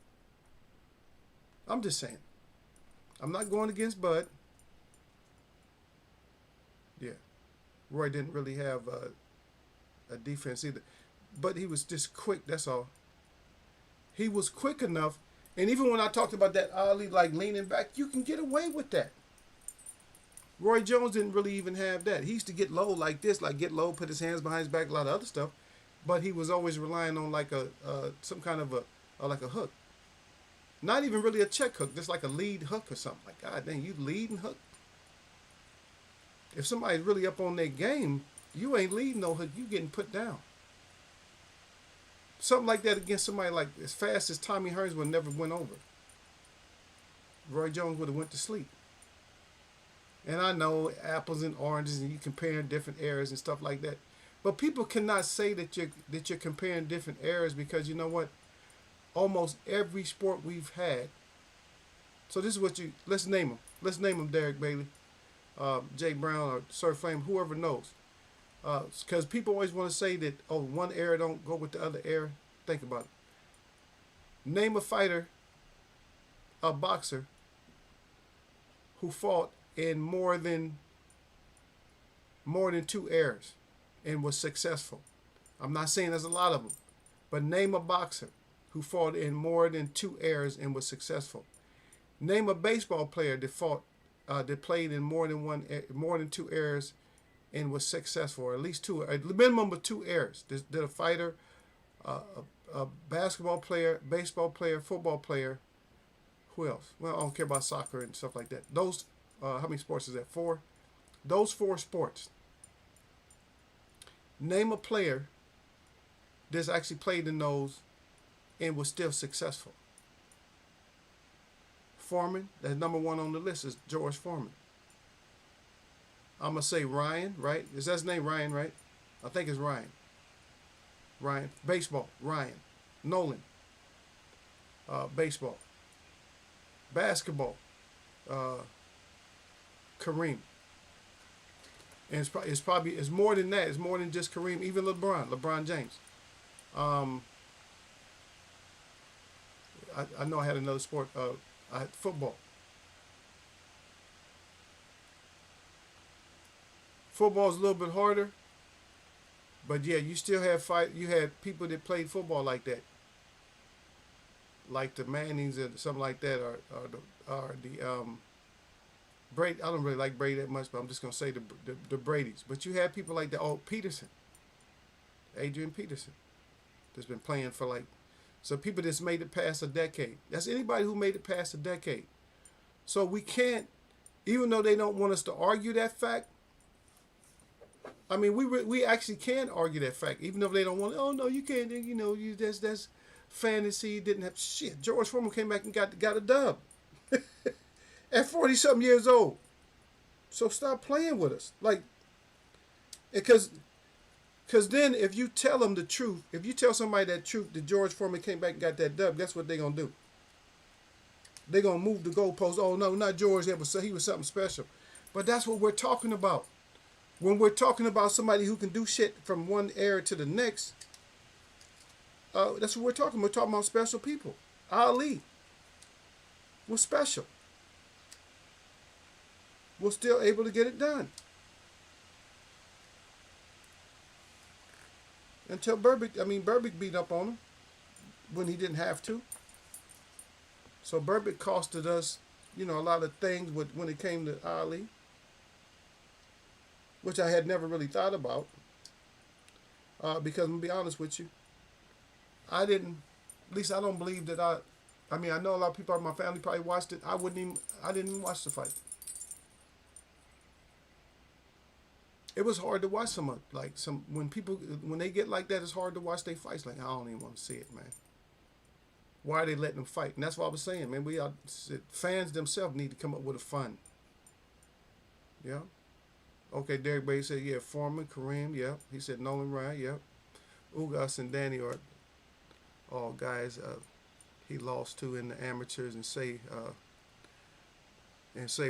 I'm just saying. I'm not going against Bud. Yeah. Roy didn't really have a defense either. But he was just quick, that's all. He was quick enough. And even when I talked about that Ali like leaning back, you can get away with that. Roy Jones didn't really even have that. He used to get low like this, like get low, put his hands behind his back, a lot of other stuff. But he was always relying on like some kind of like a hook. Not even really a check hook, just like a lead hook or something. Like, God dang, you leading hook? If somebody's really up on their game, you ain't leading no hook, you getting put down. Something like that against somebody like as fast as Tommy Hearns would never went over. Roy Jones would have went to sleep. And I know apples and oranges and you comparing different eras and stuff like that. But people cannot say that you're comparing different eras because you know what? Almost every sport we've had. So this is what let's name them. Let's name them Derek Bailey, Jay Brown, or Sir Flame, whoever knows. Because people always want to say that, oh, one era don't go with the other era. Think about it. Name a fighter, a boxer, who fought in more than 2 eras and was successful. I'm not saying there's a lot of them, but name a boxer who fought in more than 2 eras and was successful. Name a baseball player that played in more than 2 eras and was successful, or at least 2, a minimum of 2 eras. Did a fighter, a basketball player, baseball player, football player. Who else? Well, I don't care about soccer and stuff like that. Those, how many sports is that? 4? Those 4 sports. Name a player that's actually played in those and was still successful. Foreman, that's number 1 on the list, is George Foreman. I'm going to say Ryan, right? Is that his name, Ryan, right? I think it's Ryan. Ryan. Baseball, Ryan. Nolan. Baseball. Basketball, uh, Kareem. And it's more than that. It's more than just Kareem. Even LeBron James. Um, I know I had another sport. I had football. Football's a little bit harder, but yeah, you still have fight. You had people that played football like that, like the Mannings or something like that, or the Brady. I don't really like Brady that much, but I'm just gonna say the Brady's. But you had people like the Peterson, Adrian Peterson, that's been playing for like so people that's made it past a decade. That's anybody who made it past a decade. So we can't, even though they don't want us to argue that fact. I mean, we actually can argue that fact, even though they don't want. Oh no, you can't. You know, that's fantasy. Didn't have shit. George Foreman came back and got a dub at 40 something years old. So stop playing with us, like because then if you tell them the truth, if you tell somebody that truth that George Foreman came back and got that dub, guess what they're gonna do? They're gonna move the goalpost. Oh no, not George. He was something special, but that's what we're talking about. When we're talking about somebody who can do shit from one era to the next, that's what we're talking about. We're talking about special people. Ali was special. Was still able to get it done. Until Burbick beat up on him when he didn't have to. So Burbick costed us, a lot of things when it came to Ali, which I had never really thought about. Because I'm gonna be honest with you, I didn't. At least I don't believe that I mean, I know a lot of people in my family probably watched it. I didn't even watch the fight. It was hard to watch when they get like that. It's hard to watch their fights. Like I don't even want to see it, man. Why are they letting them fight? And that's what I was saying, man. Fans themselves need to come up with a fund. Yeah. Okay, Derek Brady said, yeah, Foreman, Kareem, yeah. He said Nolan Ryan, yeah. Ugas and Danny are all guys he lost to in the amateurs and say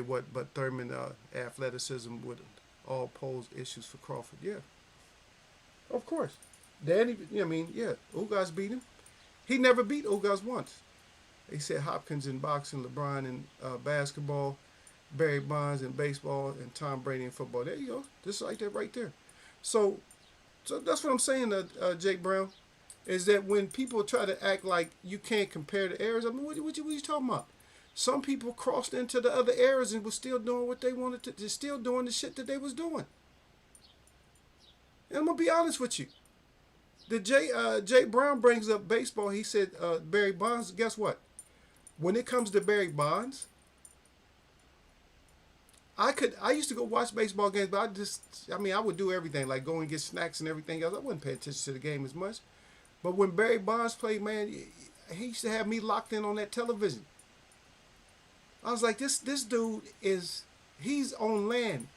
what, but Thurman athleticism would all pose issues for Crawford. Yeah, of course. Danny, yeah, Ugas beat him. He never beat Ugas once. He said Hopkins in boxing, LeBron in basketball, Barry Bonds in baseball, and Tom Brady in football. There you go. Just like that right there. So that's what I'm saying, Jake Brown, is that when people try to act like you can't compare the eras, I mean, what you talking about? Some people crossed into the other eras and were still doing what they wanted to, just still doing the shit that they was doing. And I'm gonna be honest with you. The Jay Brown brings up baseball. He said Barry Bonds. Guess what? When it comes to Barry Bonds, I used to go watch baseball games, but I would do everything, like go and get snacks and everything else. I wasn't paying attention to the game as much. But when Barry Bonds played, man, he used to have me locked in on that television. I was like, this dude he's on land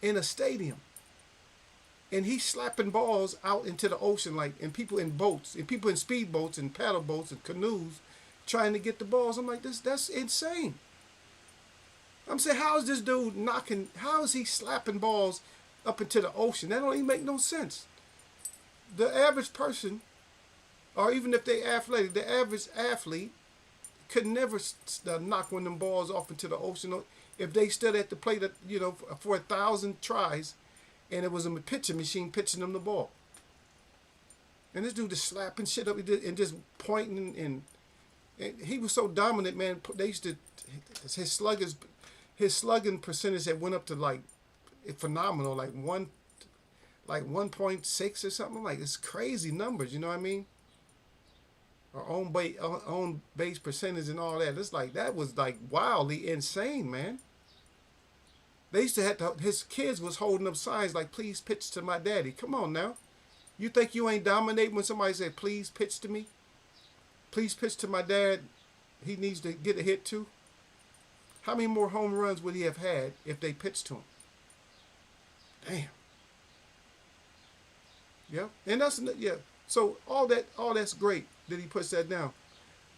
in a stadium. And he's slapping balls out into the ocean, and people in boats, and people in speedboats and paddle boats and canoes trying to get the balls. I'm like, that's insane. I'm saying, how is this dude how is he slapping balls up into the ocean? That don't even make no sense. The average person, or even if they athletic, the average athlete could never knock one of them balls off into the ocean if they stood at the plate, for 1,000 tries, and it was a pitching machine pitching them the ball. And this dude just slapping shit up and just pointing, and he was so dominant, man. They used to his slugging percentage had went up to phenomenal, like 1.6 or something. Like, it's crazy numbers, you know what I mean? Our own base percentage and all that. It's like that was like wildly insane, man. They used to his kids was holding up signs like, please pitch to my daddy. Come on now. You think you ain't dominating when somebody said, please pitch to me? Please pitch to my dad. He needs to get a hit too. How many more home runs would he have had if they pitched to him? Damn. Yeah. And yeah. So all that's great that he puts that down.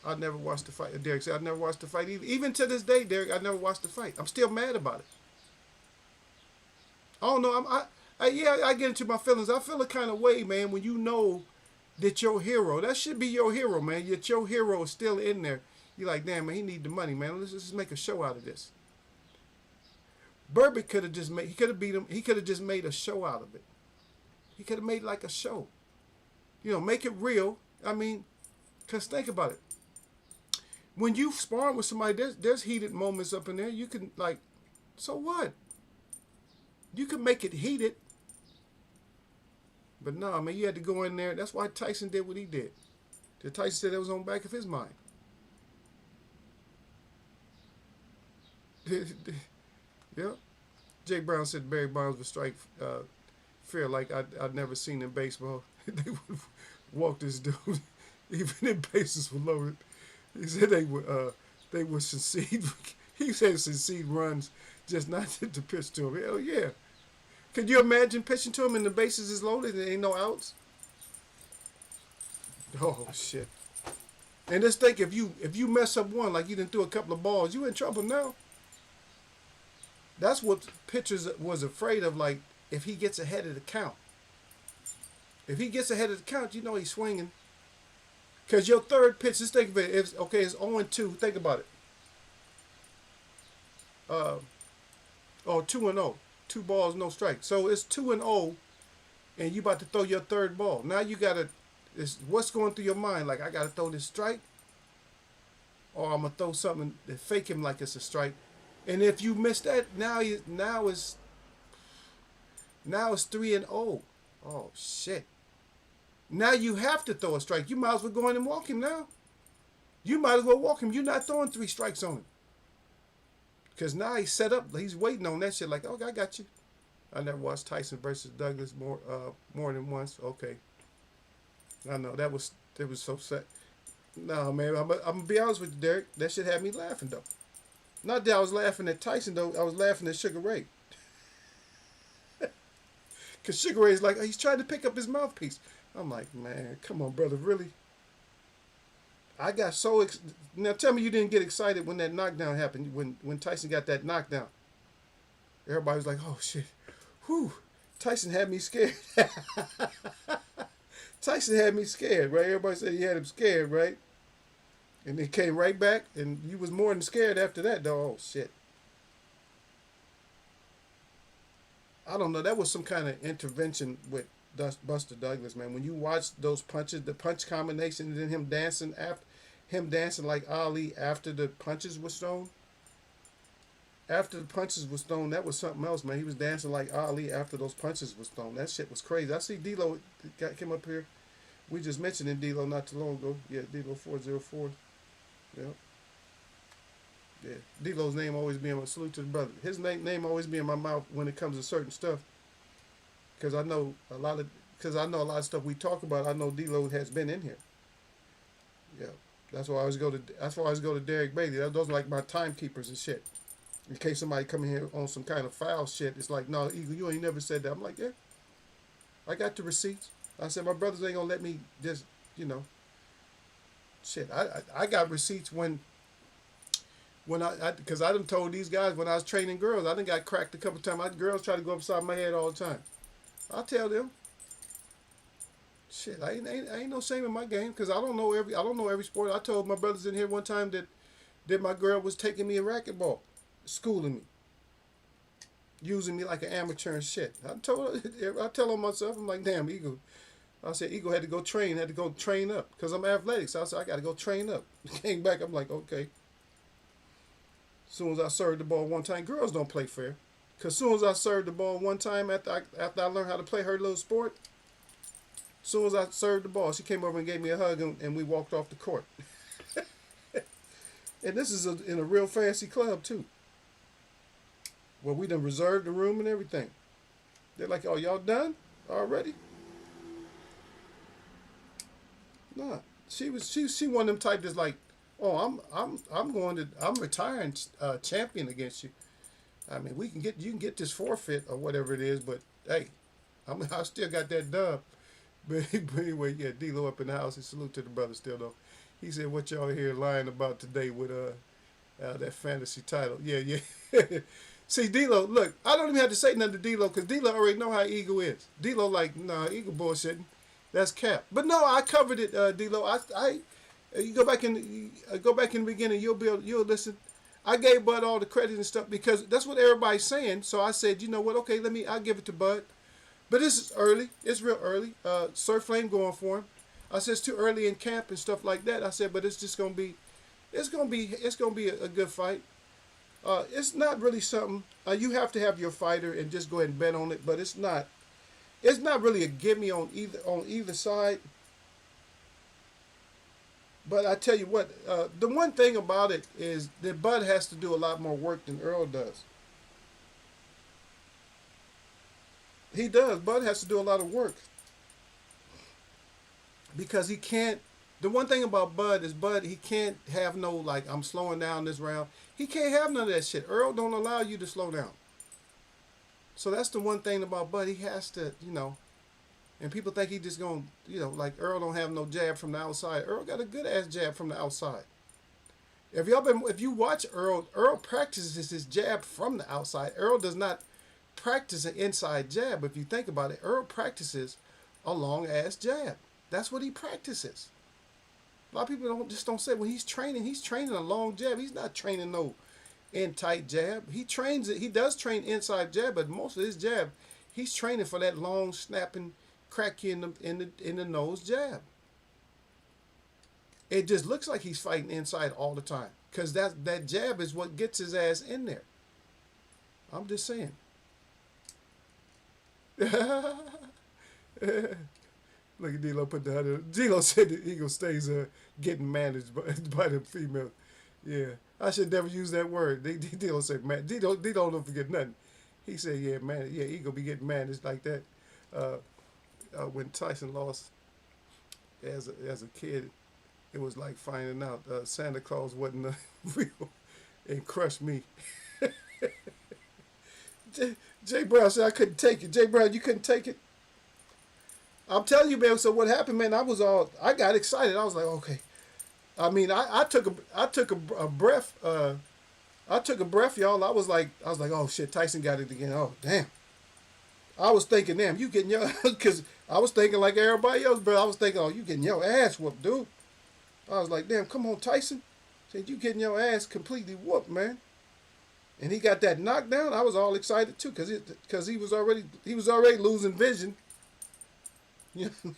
I never watched the fight. Derek said, I never watched the fight. Even to this day, Derek, I never watched the fight. I'm still mad about it. I don't know. Yeah, I get into my feelings. I feel a kind of way, man, when you know that your hero, that should be your hero, man, yet your hero is still in there. You're like, damn, man, he need the money, man. Let's just make a show out of this. Burbick could have just made, he could have beat him, he could have just made a show out of it. He could have made like a show. Make it real. I mean, because think about it. When you sparring with somebody, there's heated moments up in there. You can, like, so what? You can make it heated. But no, man, you had to go in there. That's why Tyson did what he did. Tyson said that was on the back of his mind. Yep. Jay Brown said Barry Bonds would strike fear like I'd never seen in baseball. They would walk this dude, even if bases were loaded. He said they would succeed. He said succeed runs just not to pitch to him. Hell yeah. Could you imagine pitching to him and the bases is loaded and there ain't no outs? Oh shit. And just think, if you mess up one, like you done threw a couple of balls, you in trouble now. That's what pitchers was afraid of, like, if he gets ahead of the count. If he gets ahead of the count, you know he's swinging. Because your third pitch, just think of it, it's 0-2, think about it. 2-0. 2 balls, no strike. So it's 2-0, and you about to throw your third ball. Now you gotta, what's going through your mind? Like, I gotta throw this strike, or I'm gonna throw something that fake him like it's a strike. And if you miss that, now it's 3-0. Oh shit! Now you have to throw a strike. You might as well go in and walk him now. You might as well walk him. You're not throwing 3 strikes on him. Because now he's set up. He's waiting on that shit like, okay, I got you. I never watched Tyson versus Douglas more than once. Okay. I know. That was so sad. No, man. I'm going to be honest with you, Derek. That shit had me laughing, though. Not that I was laughing at Tyson, though. I was laughing at Sugar Ray. Because Sugar Ray's like, he's trying to pick up his mouthpiece. I'm like, man, come on, brother. Really? I got so now tell me you didn't get excited when that knockdown happened, when Tyson got that knockdown. Everybody was like, oh shit. Whew. Tyson had me scared. Tyson had me scared, right? Everybody said he had him scared, right? And it came right back, and you was more than scared after that, though. Oh shit. I don't know. That was some kind of intervention with Buster Douglas, man. When you watch those punches, the punch combination, and then him dancing like Ali after the punches were thrown. After the punches was thrown, that was something else, man. He was dancing like Ali after those punches was thrown. That shit was crazy. I see D-Lo came up here. We just mentioned in D-Lo not too long ago. Yeah, D-Lo 404. Yeah. Yeah. D-Lo's name always be in my salute to the brother. His name always be in my mouth when it comes to certain stuff. Because I know a lot of stuff we talk about. I know D-Lo has been in here. Yeah. That's why I always go to Derek Bailey. Those are like my timekeepers and shit. In case somebody come in here on some kind of foul shit, it's like, no, Eagle, you ain't never said that. I'm like, yeah, I got the receipts. I said, my brothers ain't gonna let me just, shit. I got receipts when because I done told these guys when I was training girls, I done got cracked a couple times. My girls try to go upside my head all the time. I'll tell them. Shit, I ain't no shame in my game because I don't know every sport. I told my brothers in here one time that my girl was taking me a racquetball, schooling me, using me like an amateur and shit. I tell on myself, I'm like, damn, Eagle. I said, Eagle had to go train up because I'm athletic. So I said, I got to go train up. Came back, I'm like, okay. As soon as I served the ball one time, girls don't play fair. Because as soon as I served the ball one time after I learned how to play her little sport, as soon as I served the ball, she came over and gave me a hug and we walked off the court. And this is in a real fancy club too. Well, we done reserved the room and everything. They're like, oh, y'all done already? Nah. She one of them type that's like, oh, I'm retiring champion against you. I mean, you can get this forfeit or whatever it is, but hey, I still got that dub. But anyway, yeah, D-Lo up in the house. And salute to the brother still though. He said, "What y'all here lying about today with that fantasy title?" Yeah, yeah. See, D-Lo, look, I don't even have to say nothing to D-Lo because D-Lo already know how Eagle is. D-Lo like, nah, Eagle bullshitting. That's cap. But no, I covered it, D-Lo. You go back in the beginning, you'll listen. I gave Bud all the credit and stuff because that's what everybody's saying. So I said, you know what? Okay, I'll give it to Bud. But this is early. It's real early. Surf Flame going for him. I said it's too early in camp and stuff like that. I said, but it's just gonna be, it's gonna be a good fight. It's not really something you have to have your fighter and just go ahead and bet on it. But it's not really a gimme on either side. But I tell you what, the one thing about it is that Bud has to do a lot more work than Errol does. He does. Bud has to do a lot of work because he can't. The one thing about Bud is he can't have no like I'm slowing down this round. He can't have none of that shit. Errol don't allow you to slow down. So that's the one thing about Bud. He has to, and people think he just gonna, like Errol don't have no jab from the outside. Errol got a good ass jab from the outside. If you watch Errol practices his jab from the outside. Errol does not practice an inside jab. If you think about it, Errol practices a long ass jab. That's what he practices. A lot of people don't say when he's training a long jab. He's not training no in tight jab. He trains it. He does train inside jab, but most of his jab, he's training for that long snapping, crack you in the nose jab. It just looks like he's fighting inside all the time because that jab is what gets his ass in there. I'm just saying. Look at D-Lo put the other. D-Lo said the Eagle stays getting managed by the female. Yeah, I should never use that word. D-Lo said man. D-Lo don't forget nothing. He said yeah, man. Yeah, Eagle be getting managed like that. When Tyson lost as a kid, it was like finding out Santa Claus wasn't real and crushed me. Jay Brown said I couldn't take it. Jay Brown, you couldn't take it. I'm telling you, man. So what happened, man? I got excited. I was like, okay. I mean, I took a breath. I took a breath, y'all. I was like, oh shit, Tyson got it again. Oh damn. I was thinking, damn, you getting your, because I was thinking like everybody else, bro. I was thinking, oh, you getting your ass whooped, dude. I was like, damn, come on, Tyson. Said you getting your ass completely whooped, man. And he got that knockdown. I was all excited too, because he was already losing vision. You know,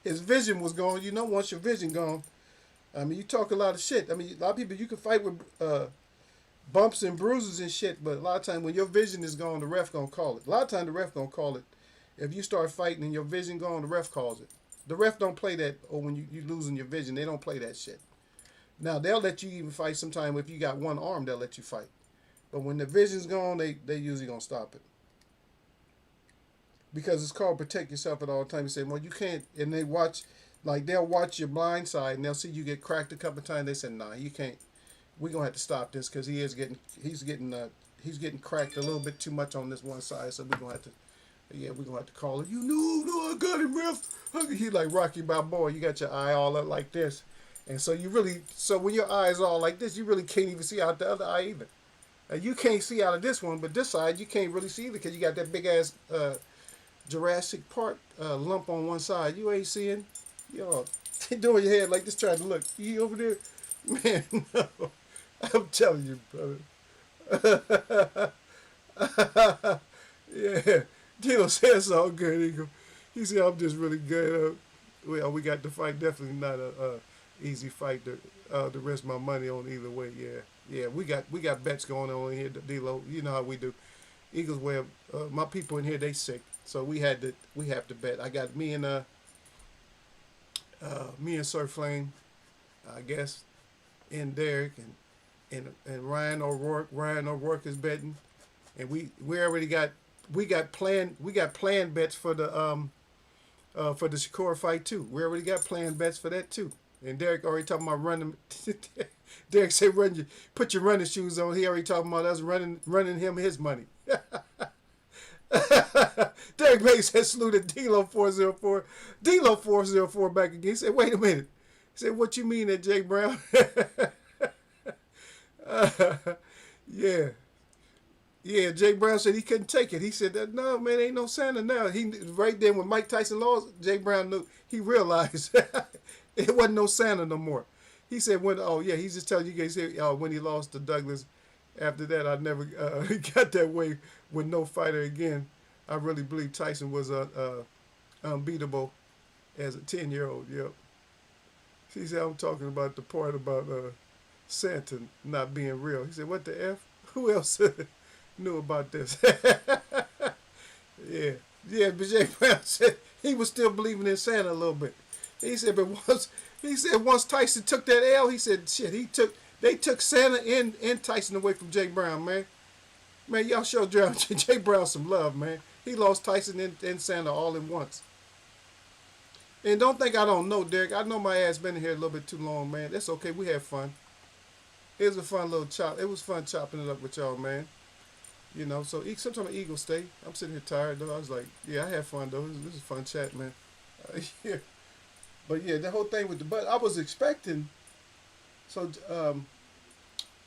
his vision was gone. Once your vision gone, I mean, you talk a lot of shit. I mean, a lot of people you can fight with bumps and bruises and shit, but a lot of times when your vision is gone, the ref gonna call it. A lot of times the ref gonna call it. If you start fighting and your vision gone, the ref calls it. The ref don't play that, or when you losing your vision, they don't play that shit. Now they'll let you even fight sometime if you got one arm, they'll let you fight. But when the vision's gone, they usually gonna stop it. Because it's called protect yourself at all times. You say, well, you can't, and they'll watch your blind side and they'll see you get cracked a couple of times. They said, nah, you can't. We're gonna have to stop this because he's getting cracked a little bit too much on this one side. So we're gonna have to call it. No, I got him, ref. He like Rocky Balboa. You got your eye all up like this, and so when your eye is all like this, you really can't even see out the other eye either. You can't see out of this one, but this side you can't really see either because you got that big ass Jurassic Park lump on one side. You ain't seeing. Y'all doing your head like this trying to look. You over there? Man, no. I'm telling you, brother. Yeah. Dino said it's all good, Eagle. He said, I'm just really good. We got the fight. Definitely not a easy fight to risk my money on either way. Yeah. We got bets going on in here, D-Lo. You know how we do. Eagles way my people in here, they sick. So we have to bet. I got me and Surf Flame, I guess, and Derek and Ryan O'Rourke. Ryan O'Rourke is betting, and we already got planned bets for the Shakur fight too. We already got planned bets for that too. And Derek already talking about running. Derek said, put your running shoes on. He already talking about us running him his money. Derek Mays has saluted D-Lo 404. D-Lo 404 back again. He said, wait a minute. said, what you mean that, Jay Brown? Yeah. Yeah, Jay Brown said he couldn't take it. He said, no, man, ain't no Santa now. He right then when Mike Tyson lost, Jay Brown knew, he realized it wasn't no Santa no more. He said, he's just telling you guys, when he lost to Douglas, after that, I never got that way with no fighter again. I really believe Tyson was unbeatable as a 10-year-old. Yep. He said, I'm talking about the part about Santa not being real. He said, what the F? Who else knew about this? Yeah. Yeah, but Jay Brown said he was still believing in Santa a little bit. Once Tyson took that L, he said, shit, they took Santa and Tyson away from Jay Brown, man. Man, y'all show Jay Brown some love, man. He lost Tyson and Santa all at once. And don't think I don't know, Derek. I know my ass been in here a little bit too long, man. That's okay. We had fun. It was a fun little chop. It was fun chopping it up with y'all, man. You know, so sometimes my ego stay. I'm sitting here tired, though. I was like, yeah, I had fun, though. This is a fun chat, man. Yeah. But, yeah, the whole thing with the Bud, I was expecting some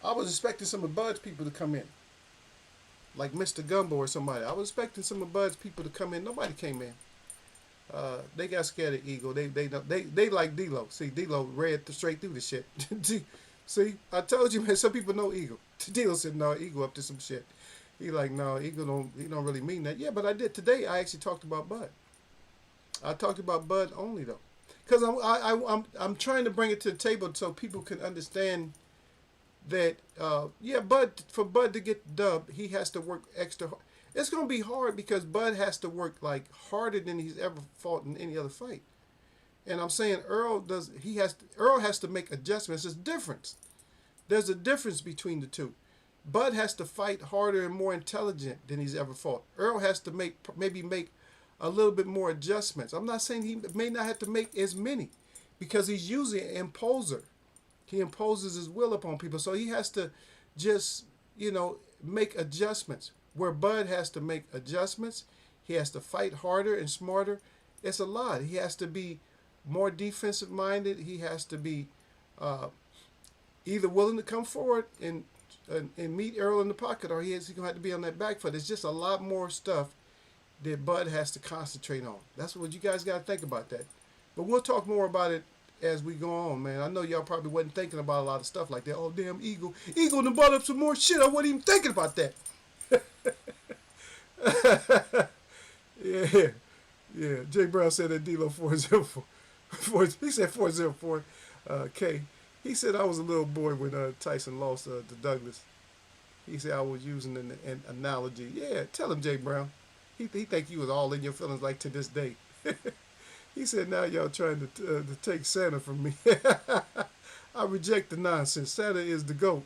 of Bud's people to come in. Like Mr. Gumbo or somebody. I was expecting some of Bud's people to come in. Nobody came in. They got scared of ego. They like D-Lo. See, D-Lo read straight through the shit. See, I told you, man. Some people know ego. D-Lo said, "No, ego up to some shit." He like, "No, ego don't really mean that." Yeah, but I did today. I actually talked about Bud. I talked about Bud only though, because I'm trying to bring it to the table so people can understand that for Bud to get the dub, he has to work extra hard. It's gonna be hard because Bud has to work like harder than he's ever fought in any other fight. And I'm saying Errol has to make adjustments. There's a difference. There's a difference between the two. Bud has to fight harder and more intelligent than he's ever fought. Errol has to maybe make a little bit more adjustments. I'm not saying he may not have to make as many because he's usually an imposer. He imposes his will upon people. So he has to just, make adjustments. Where Bud has to make adjustments, he has to fight harder and smarter. It's a lot. He has to be more defensive minded. He has to be either willing to come forward and meet Errol in the pocket, or he's going to have to be on that back foot. It's just a lot more stuff that Bud has to concentrate on. That's what you guys got to think about that. But we'll talk more about it as we go on, man. I know y'all probably wasn't thinking about a lot of stuff like that. Oh, damn, Eagle done brought up some more shit. I wasn't even thinking about that. Yeah. Yeah. Jay Brown said that D-Lo 404. He said 404 K. He said I was a little boy when Tyson lost to Douglas. He said I was using an analogy. Yeah, tell him, Jay Brown. He think you was all in your feelings like to this day. He said now y'all trying to take Santa from me. I reject the nonsense. Santa is the GOAT.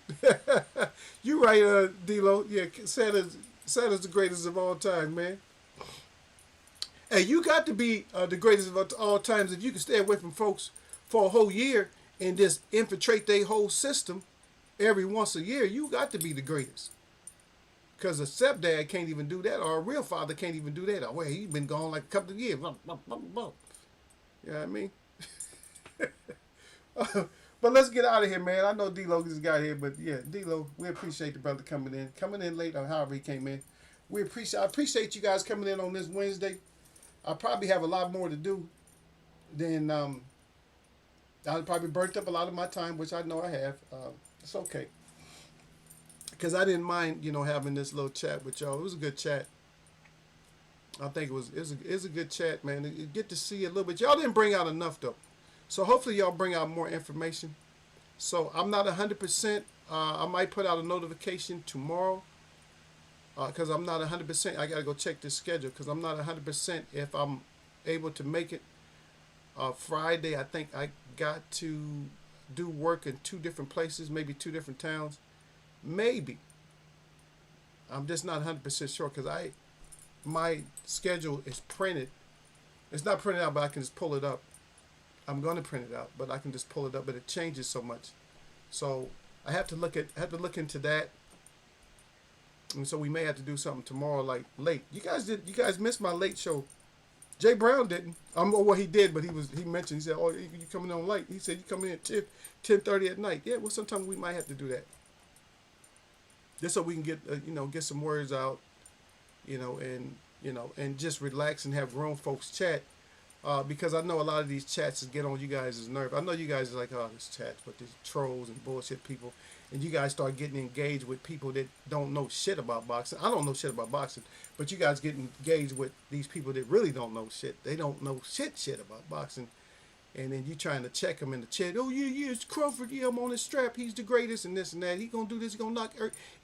You right, D-Lo. Yeah, Santa's the greatest of all time, man. Hey, you got to be the greatest of all times if you can stay away from folks for a whole year and just infiltrate their whole system every once a year. You got to be the greatest. Because a stepdad can't even do that, or a real father can't even do that. Oh, well, he's been gone like a couple of years. You know what I mean? But let's get out of here, man. I know D-Lo just got here, but yeah, D-Lo, we appreciate the brother coming in late or however he came in. I appreciate you guys coming in on this Wednesday. I probably have a lot more to do than I probably burnt up a lot of my time, which I know I have. It's okay, because I didn't mind, having this little chat with y'all. It was a good chat. I think it was a good chat, man. You get to see a little bit. Y'all didn't bring out enough though. So hopefully y'all bring out more information. So I'm not 100%. I might put out a notification tomorrow because I'm not 100%. I got to go check this schedule because I'm not 100% if I'm able to make it. Friday, I think I got to do work in 2 different places, maybe 2 different towns. Maybe. I'm just not 100% sure because my schedule is printed. It's not printed out, but I can just pull it up. I'm going to print it out, but I can just pull it up, but it changes so much. So I have to look into that. And so we may have to do something tomorrow, like late. You guys missed my late show Jay Brown didn't. Well, he did, but he mentioned, he said, "Oh, you coming on late?" He said, "You coming in at 10:30 at night." Yeah, well, sometimes we might have to do that, just so we can get get some words out, and just relax and have grown folks chat. Because I know a lot of these chats get on you guys' nerve. I know you guys are like, oh, this chat, but these trolls and bullshit people, and you guys start getting engaged with people that don't know shit about boxing. I don't know shit about boxing, but you guys get engaged with these people that really don't know shit. They don't know shit about boxing, and then you trying to check them in the chat. Oh yeah, it's Crawford. Yeah, I'm on his strap. He's the greatest, and this and that. He gonna do this. He gonna knock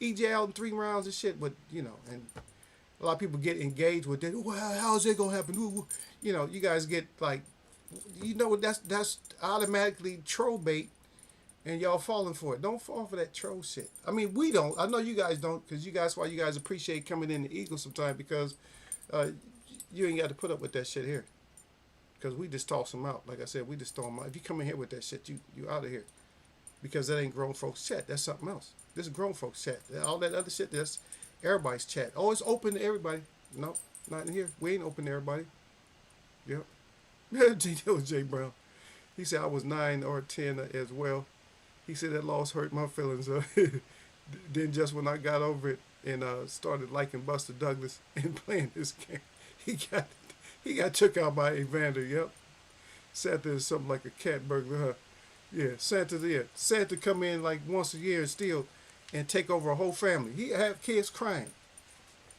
EJ out in 3 rounds and shit. But and a lot of people get engaged with that. Well, how's that gonna happen? You guys get like, that's automatically troll bait, and y'all falling for it. Don't fall for that troll shit. I mean, we don't. I know you guys don't, because why you guys appreciate coming in the Eagles sometimes, because uh, you ain't got to put up with that shit here. Because we just toss them out. Like I said, we just throw them out. If you come in here with that shit, you out of here. Because that ain't grown folks chat. That's something else. This is grown folks chat. All that other shit, that's everybody's chat. Oh, it's open to everybody. No, not in here. We ain't open to everybody. Yep. That was Jay Brown. He said I was 9 or 10 as well. He said that loss hurt my feelings. Then just when I got over it and started liking Buster Douglas and playing this game, he got took out by Evander. Yep. Santa is something like a cat burglar, huh? Yeah, Santa come in like once a year and steal and take over a whole family. He have kids crying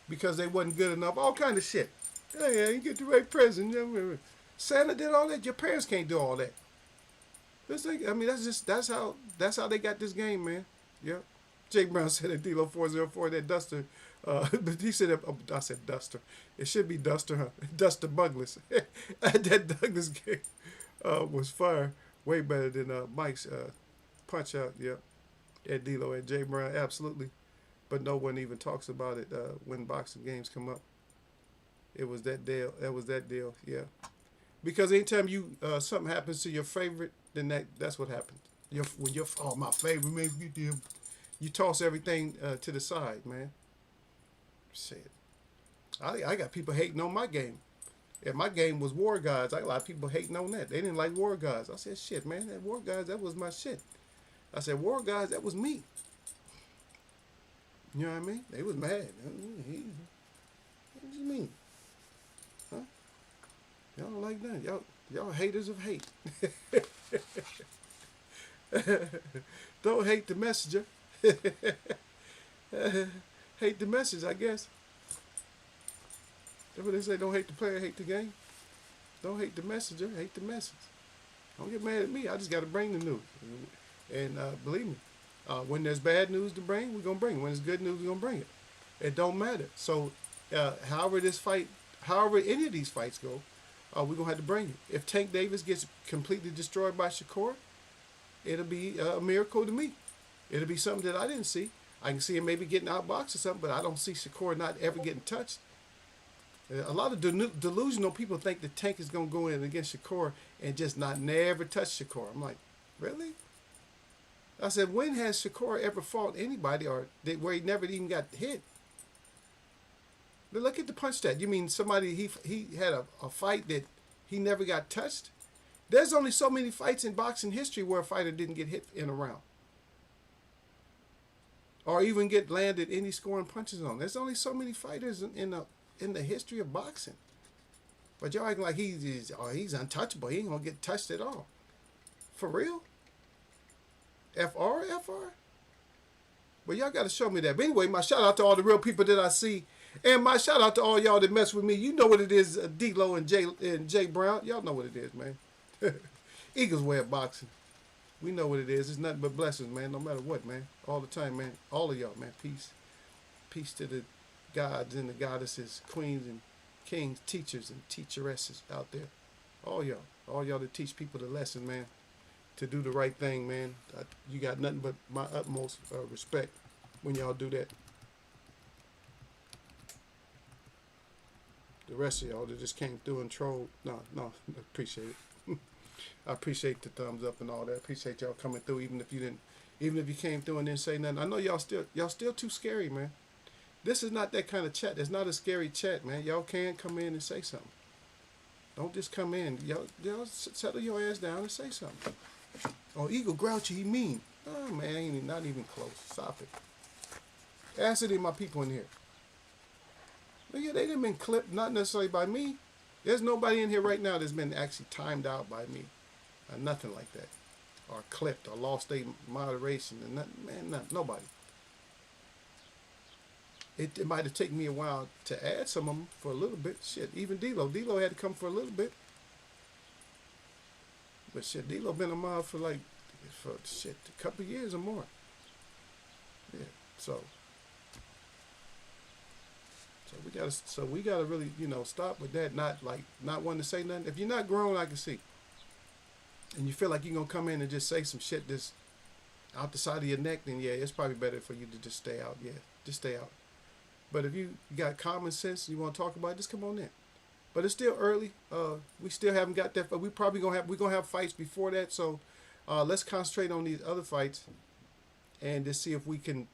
because they wasn't good enough. All kind of shit. Yeah, you get the right present. Santa did all that. Your parents can't do all that. I mean, that's how they got this game, man. Yep. Jake Brown said at D'Lo 404 that Duster, but he said I said Duster. It should be Duster, huh? Duster Douglas. That Douglas game was fire, way better than Mike's punch out. Yep. At D'Lo and Jay Brown, absolutely. But no one even talks about it when boxing games come up. It was that deal. That was that deal. Yeah. Because anytime something happens to your favorite, then that's what happens. My favorite man, you toss everything to the side, man. Shit. I got people hating on my game. Yeah, my game was War Gods. I got a lot of people hating on that. They didn't like War Gods. I said, shit, man, that War Gods, that was my shit. I said, War Gods, that was me. You know what I mean? They was mad. What do you mean? Huh? Y'all don't like that. Y'all haters of hate. Don't hate the messenger. Hate the message, I guess. That's what they say. Don't hate the player, hate the game. Don't hate the messenger, hate the message. Don't get mad at me. I just got to bring the news. And believe me, when there's bad news to bring, we're going to bring it. When there's good news, we're going to bring it. It don't matter. So however any of these fights go, we're going to have to bring it. If Tank Davis gets completely destroyed by Shakur, it'll be a miracle to me. It'll be something that I didn't see. I can see him maybe getting outboxed or something, but I don't see Shakur not ever getting touched. A lot of delusional people think that Tank is going to go in against Shakur and just not never touch Shakur. I'm like, really? I said, when has Shakur ever fought anybody where he never even got hit? But look at the punch stat. You mean somebody, he had a fight that he never got touched? There's only so many fights in boxing history where a fighter didn't get hit in a round. Or even get landed any scoring punches on. There's only so many fighters in the history of boxing. But y'all acting like he's untouchable. He ain't gonna get touched at all. For real? FR? Well, y'all gotta show me that. But anyway, my shout out to all the real people that I see. And my shout out to all y'all that mess with me. You know what it is, D-Lo and Jay Brown. Y'all know what it is, man. Eagles way of boxing. We know what it is. It's nothing but blessings, man. No matter what, man. All the time, man. All of y'all, man. Peace. Peace to the gods and the goddesses, queens and kings, teachers and teacheresses out there. All y'all that teach people the lesson, man, to do the right thing, man. You got nothing but my utmost respect when y'all do that. The rest of y'all that just came through and trolled, no, appreciate it. I appreciate the thumbs up and all that. Appreciate y'all coming through, even if you came through and didn't say nothing. I know y'all still too scary, man. This is not that kind of chat. It's not a scary chat, man. Y'all can come in and say something. Don't just come in. Yo, settle your ass down and say something. Oh, Eagle grouchy, he mean. Oh man, ain't not even close. Stop it. Ask any of my people in here. But yeah, they didn't been clipped, not necessarily by me. There's nobody in here right now that's been actually timed out by me. Or nothing like that. Or clipped or lost their moderation and nothing, man, nobody. It might have taken me a while to add some of them for a little bit. Shit, even D-Lo had to come for a little bit. But shit, D-Lo been a mod for like, for shit, a couple of years or more. Yeah, so we gotta really, stop with that. Not wanting to say nothing. If you're not grown, I can see. And you feel like you're gonna come in and just say some shit that's out the side of your neck, then yeah, it's probably better for you to just stay out. Yeah, just stay out. But if you got common sense, you want to talk about it, just come on in. But it's still early. We still haven't got that. But we're gonna have fights before that. So let's concentrate on these other fights and just see if we can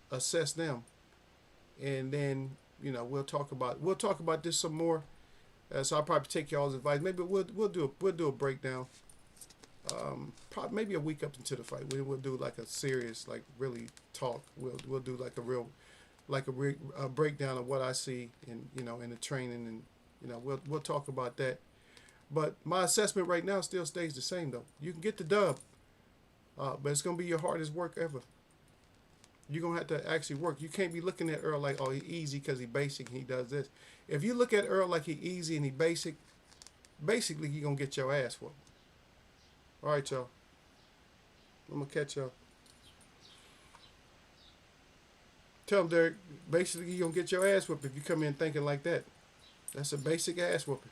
assess them. And then we'll talk about this some more. So I'll probably take y'all's advice. Maybe we'll do a breakdown. Probably maybe a week up into the fight. We'll do like a serious, like really talk. We'll do like a real, a breakdown of what I see in in the training, and we'll talk about that. But my assessment right now still stays the same though. You can get the dub, but it's gonna be your hardest work ever. You're gonna have to actually work. You can't be looking at Earl like, oh, he's easy because he's basic and he does this. If you look at Earl like he's easy and he's basic, basically you're gonna get your ass whooped. All right, y'all. I'm gonna catch y'all. Tell him, Derek. Basically, you're gonna get your ass whooped if you come in thinking like that. That's a basic ass whooping.